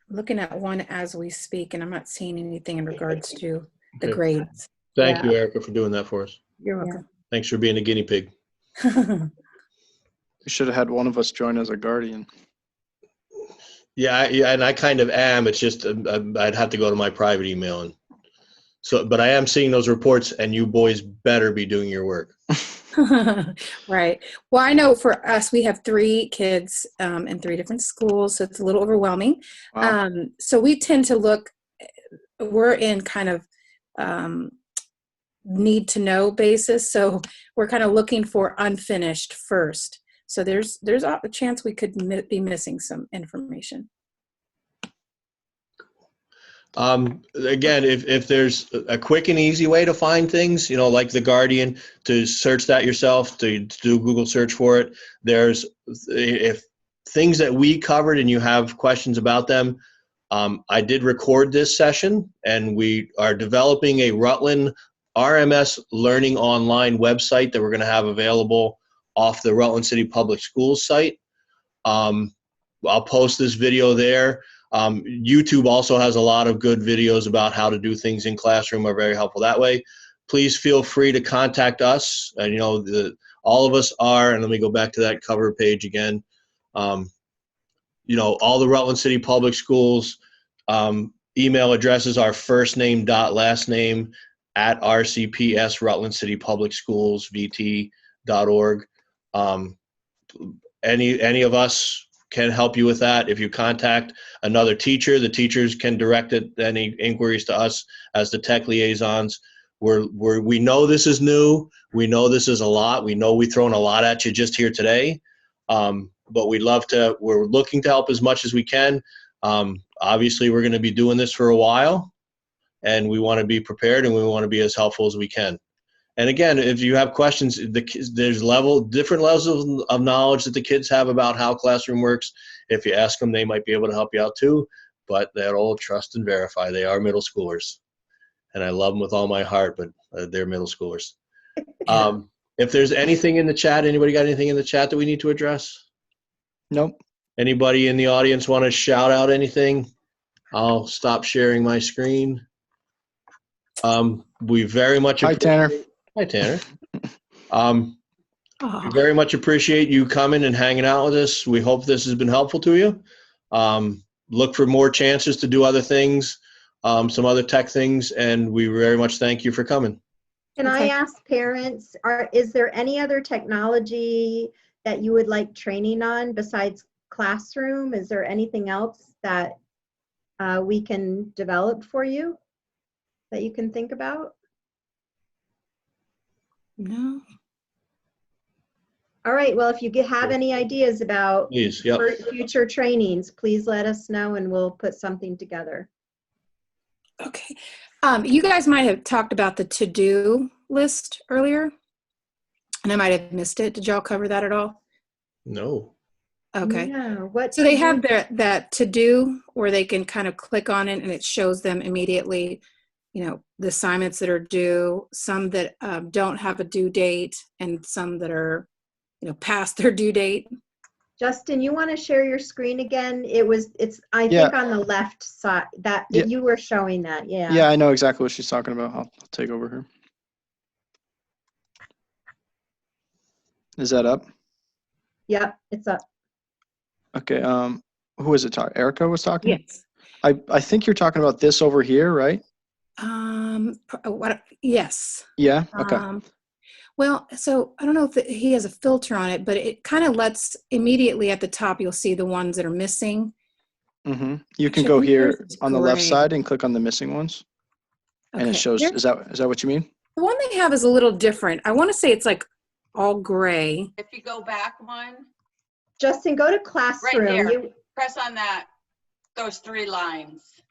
Looking at one as we speak, and I'm not seeing anything in regards to the Okay. grades. Thank you, Erica, for doing that for us. You're welcome. Thanks for being a guinea pig. We should have had one of us join as a guardian. Yeah, and I kind of am. It's just I'd have to go to my private email, but I am seeing those reports, and you boys better be doing your work. Right. Well, I know for us, we have 3 kids in 3 different schools, so it's a little overwhelming. Wow. So we tend to we're in kind of need to know basis. So we're kind of looking for unfinished first. So there's a chance we could be missing some information. Again, if there's a quick and easy way to find things, like the Guardian, to search that yourself, to do a Google search for it, if things that we covered and you have questions about them, I did record this session, and we are developing a Rutland RMS Learning Online website that we're going to have available off the Rutland City Public Schools site. I'll post this video there. YouTube also has a lot of good videos about how to do things in classroom, are very helpful that way. Please feel free to contact us. And all of us are, and let me go back to that cover page again. All the Rutland City Public Schools email addresses are firstname.lastname @RCPS Rutland City Public Schools VT.org. Any of us can help you with that. If you contact another teacher, the teachers can direct any inquiries to us as the tech liaisons. We know this is new. We know this is a lot. We know we've thrown a lot at you just here today. But we're looking to help as much as we can. Obviously, we're going to be doing this for a while, and we want to be prepared, and we want to be as helpful as we can. And again, if you have questions, there's different levels of knowledge that the kids have about how classroom works. If you ask them, they might be able to help you out too. But that old trust and verify. They are middle schoolers, and I love them with all my heart, but they're middle schoolers. If there's anything in the chat, anybody got anything in the chat that we need to address? Nope. Anybody in the audience want to shout out anything? I'll stop sharing my screen. We very much Hi, Tanner. Hi, Tanner. We Oh, very much appreciate you coming and hanging out with us. We hope this has been helpful to you. Look for more chances to do other things, some other tech things, and we very much thank you for coming. Can I Okay. ask parents, is there any other technology that you would like training on besides Classroom? Is there anything else that we can develop for you that you can think about? no. All right, well, if you have any ideas about Please, yep. future trainings, please let us know and we'll put something together. Okay. You guys might have talked about the to-do list earlier, and I might have missed it. Did y'all cover that at all? No. Okay. No, what So they to-do- have that to-do where they can kind of click on it and it shows them immediately, the assignments that are due, some that don't have a due date, and some that are, past their due date. Justin, you want to share your screen again? I Yeah. think on the left side that Yeah. you were showing that. Yeah. Yeah, I know exactly what she's talking about. I'll take over here. Is that up? Yep, it's up. Okay. Who is it talking? Erica was talking? Yes. I think you're talking about this over here, right? Yes. Yeah. Okay. Well, so I don't know if he has a filter on it, but it kind of lets immediately at the top, you'll see the ones that are missing. Mm-hmm. You can Actually, I go think yours here is on the left gray. side and click on the missing ones. And it Okay. shows, There's- is that what you mean? The one they have is a little different. I want to say it's like all gray. If you go back one, Justin, go to right Classroom. there, press on those 3 lines.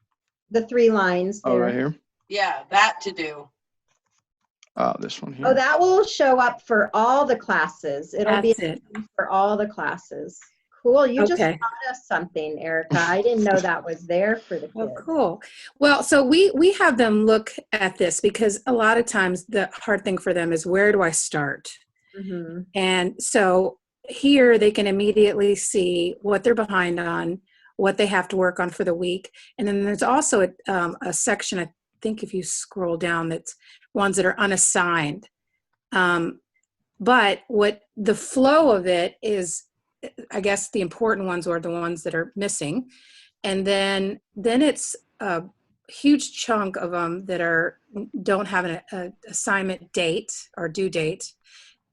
The 3 lines Oh, there. right here. Yeah, that to do. Oh, this one here. Oh, that will show up for all the classes. It'll be That's it. for all the classes. Cool. You just Okay. taught us something, Erica. I didn't know that was there for the kids. Oh, cool. Well, so we have them look at this because a lot of times the hard thing for them is, where do I start? Mhm. And so here they can immediately see what they're behind on, what they have to work on for the week. And then there's also a section, I think if you scroll down, that's ones that are unassigned. But what the flow of it is, I guess the important ones are the ones that are missing. And then it's a huge chunk of them that don't have an assignment date or due date.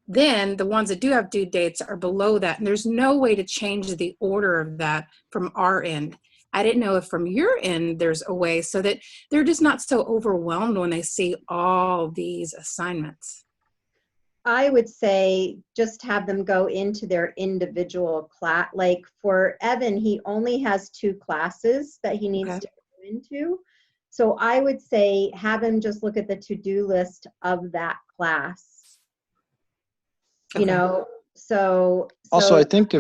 Then the ones that do have due dates are below that. And there's no way to change the order of that from our end. I didn't know if from your end there's a way so that they're just not so overwhelmed when they see all these assignments. I would say just have them go into their individual class. Like for Evan, he only has 2 classes that he needs Okay. to go into. So I would say have him just look at the to-do list of that class. You Okay. know, so Also, I think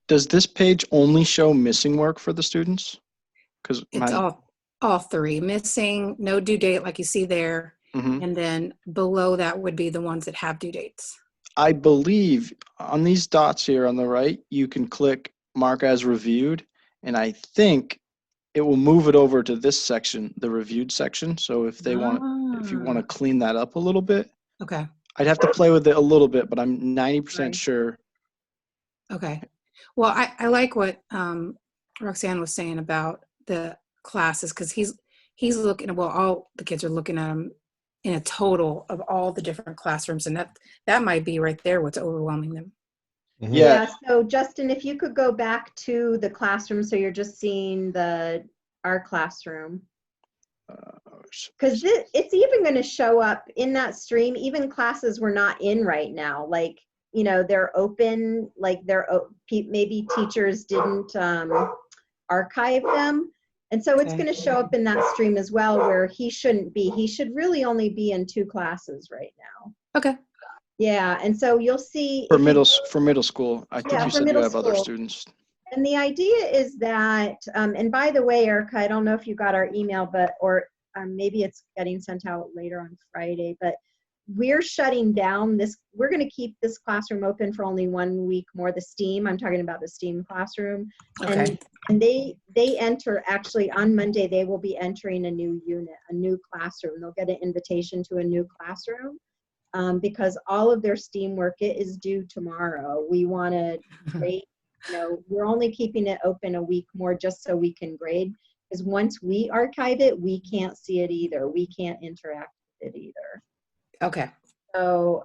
does this page only show missing work for the students? Because It's all 3 missing, no due date like you see there. Mhm. And then below that would be the ones that have due dates. I believe on these dots here on the right, you can click mark as reviewed. And I think it will move it over to this section, the reviewed section. So if you want to clean that up a little bit, Okay. I'd have to play with it a little bit, but I'm 90% sure. Okay. Well, I like what Roxanne was saying about the classes, because he's looking, well, all the kids are looking at them in a total of all the different classrooms, and that might be right there what's overwhelming them. Mhm. Yeah. So Justin, if you could go back to the classroom, so you're just seeing our classroom. Because it's even going to show up in that stream, even classes we're not in right now. Like, you know, they're open, like maybe teachers didn't archive them. And so it's Okay. going to show up in that stream as well, where he shouldn't be. He should really only be in 2 classes right now. Okay. Yeah, and so you'll see. For middle school, I think Yeah, you for said you middle have other school. students. And the idea is that, and by the way, Erica, I don't know if you got our email, or maybe it's getting sent out later on Friday, but we're shutting down this. We're going to keep this classroom open for only 1 week more. The STEAM, I'm talking about the STEAM classroom. Okay. And they enter, actually on Monday, they will be entering a new unit, a new classroom. They'll get an invitation to a new classroom because all of their STEAM work is due tomorrow. We want to grade, we're only keeping it open a week more just so we can grade. Because once we archive it, we can't see it either. We can't interact with it either. Okay. So,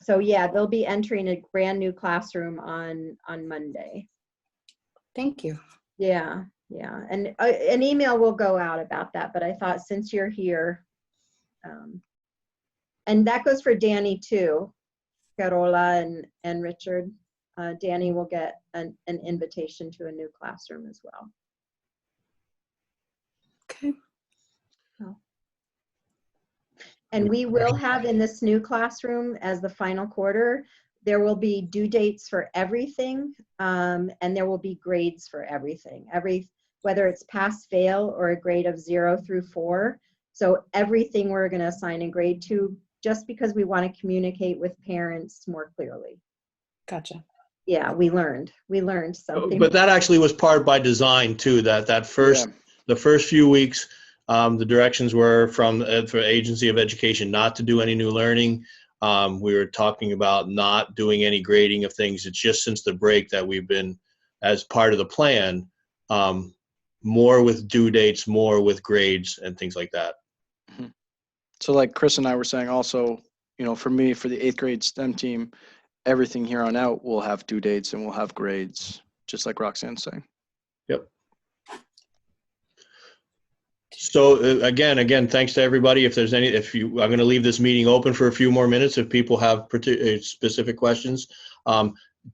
so yeah, they'll be entering a brand new classroom on Monday. Thank you. Yeah, yeah, and an email will go out about that. But I thought since you're here, and that goes for Danny too, Carola and Richard. Danny will get an invitation to a new classroom as well. Okay. And we will have in this new classroom as the final quarter, there will be due dates for everything, and there will be grades for everything. Whether it's pass, fail, or a grade of 0 through 4. So everything we're going to assign a grade to, just because we want to communicate with parents more clearly. Gotcha. Yeah, we learned something. But that actually was part by design too. That first, the first few weeks, the directions were from for Agency of Education not to do any new learning. We were talking about not doing any grading of things. It's just since the break that we've been, as part of the plan, more with due dates, more with grades and things like that. So like Chris and I were saying also, for me, for the 8th grade STEM team, everything here on out will have due dates and we'll have grades, just like Roxanne's saying. Yep. So again, thanks to everybody. If there's any, I'm going to leave this meeting open for a few more minutes. If people have specific questions,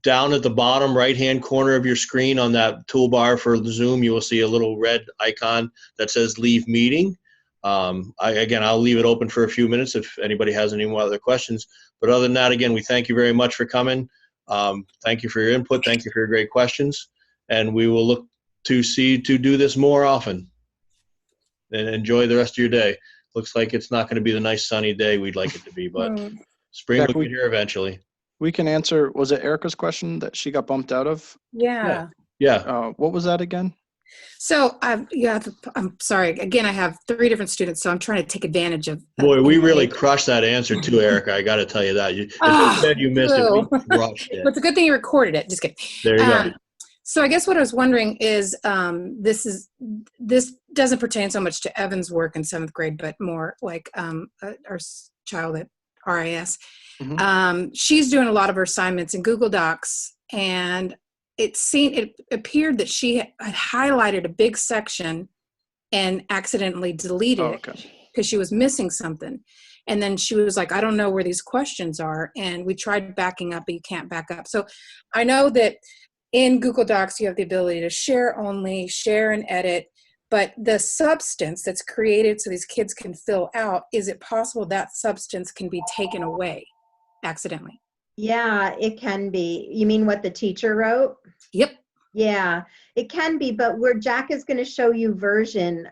down at the bottom right-hand corner of your screen on that toolbar for the Zoom, you will see a little red icon that says "Leave Meeting." I'll leave it open for a few minutes if anybody has any more other questions. But other than that, again, we thank you very much for coming. Thank you for your input. Thank you for your great questions, and we will look to do this more often. And enjoy the rest of your day. Looks like it's not going to be the nice sunny day we'd like it to be, but spring Jack, will get here eventually. We can answer, was it Erica's question that she got bumped out of? Yeah. Yeah. What was that again? So I'm sorry. Again, I have 3 different students, so I'm trying to take advantage of. Boy, we really crushed that answer too, Erica. I got to tell you that. If you said you missed it, we crushed it. But it's a good thing you recorded it. Just kidding. There you go. So I guess what I was wondering is, this doesn't pertain so much to Evan's work in 7th grade, but more like our child at RIS. Mm-hmm. She's doing a lot of her assignments in Google Docs, and it appeared that she had highlighted a big section and accidentally deleted it because she was missing something. And then she was like, I don't know where these questions are. And we tried backing up, but you can't back up. So I know that in Google Docs, you have the ability to share only, share and edit, but the substance that's created so these kids can fill out, is it possible that substance can be taken away accidentally? Yeah, it can be. You mean what the teacher wrote? Yep. Yeah, it can be, but where Jack is going to show you version,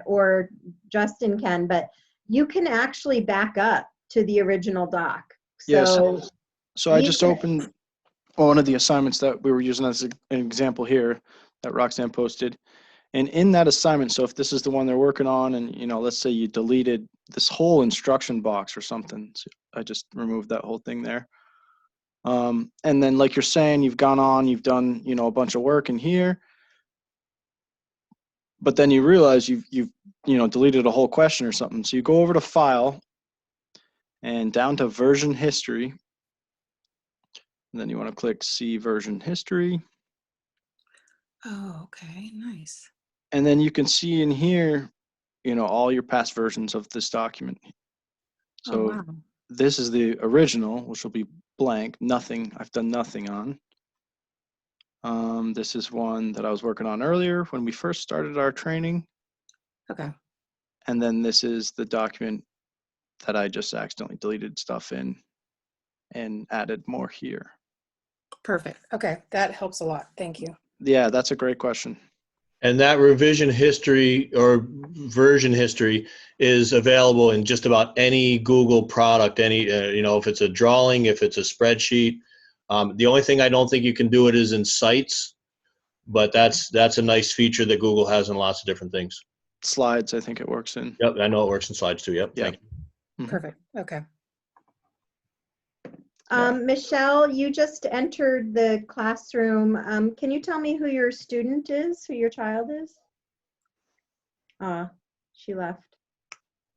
or Justin can, but you can actually back up to the original doc. So, so I just opened one of the assignments that we were using as an example here that Roxanne posted. And in that assignment, so if this is the one they're working on and, let's say you deleted this whole instruction box or something. So I just removed that whole thing there. And then like you're saying, you've gone on, you've done, a bunch of work in here, but then you realize you've deleted a whole question or something. So you go over to File and down to Version History. And then you want to click See Version History. Oh, okay, nice. And then you can see in here, all your past versions of this document. So This is the original, which will be blank, nothing, I've done nothing on. This is one that I was working on earlier when we first started our training. Okay. And then this is the document that I just accidentally deleted stuff in and added more here. Perfect. Okay, that helps a lot. Thank you. Yeah, that's a great question. And that revision history or version history is available in just about any Google product, any, if it's a drawing, if it's a spreadsheet. The only thing I don't think you can do it is in Sites, but that's a nice feature that Google has in lots of different things. Slides, I think it works in. Yep, I know it works in Slides too. Yep, Yeah. thank you. Perfect. Okay. Michelle, you just entered the classroom. Can you tell me who your student is, who your child is? She left.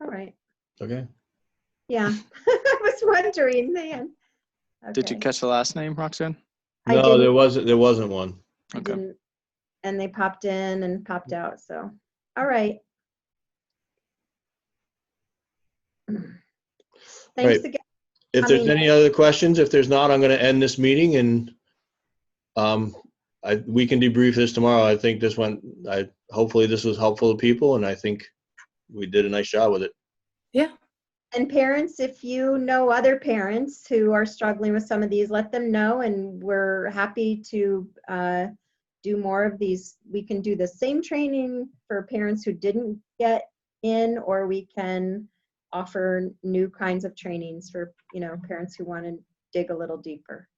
All right. Okay. Yeah, I was wondering, man. Did you Okay. catch the last name, Roxanne? I No, didn't. there wasn't one. I Okay. didn't. And they popped in and popped out, so. All right. Thanks Right. again. If there's coming any other questions, if there's not, I'm going to end this meeting and we can debrief this tomorrow. I think hopefully this was helpful to people, and I think we did a nice job with it. Yeah. And parents, if you know other parents who are struggling with some of these, let them know, and we're happy to do more of these. We can do the same training for parents who didn't get in, or we can offer new kinds of trainings for parents who want to dig a little deeper.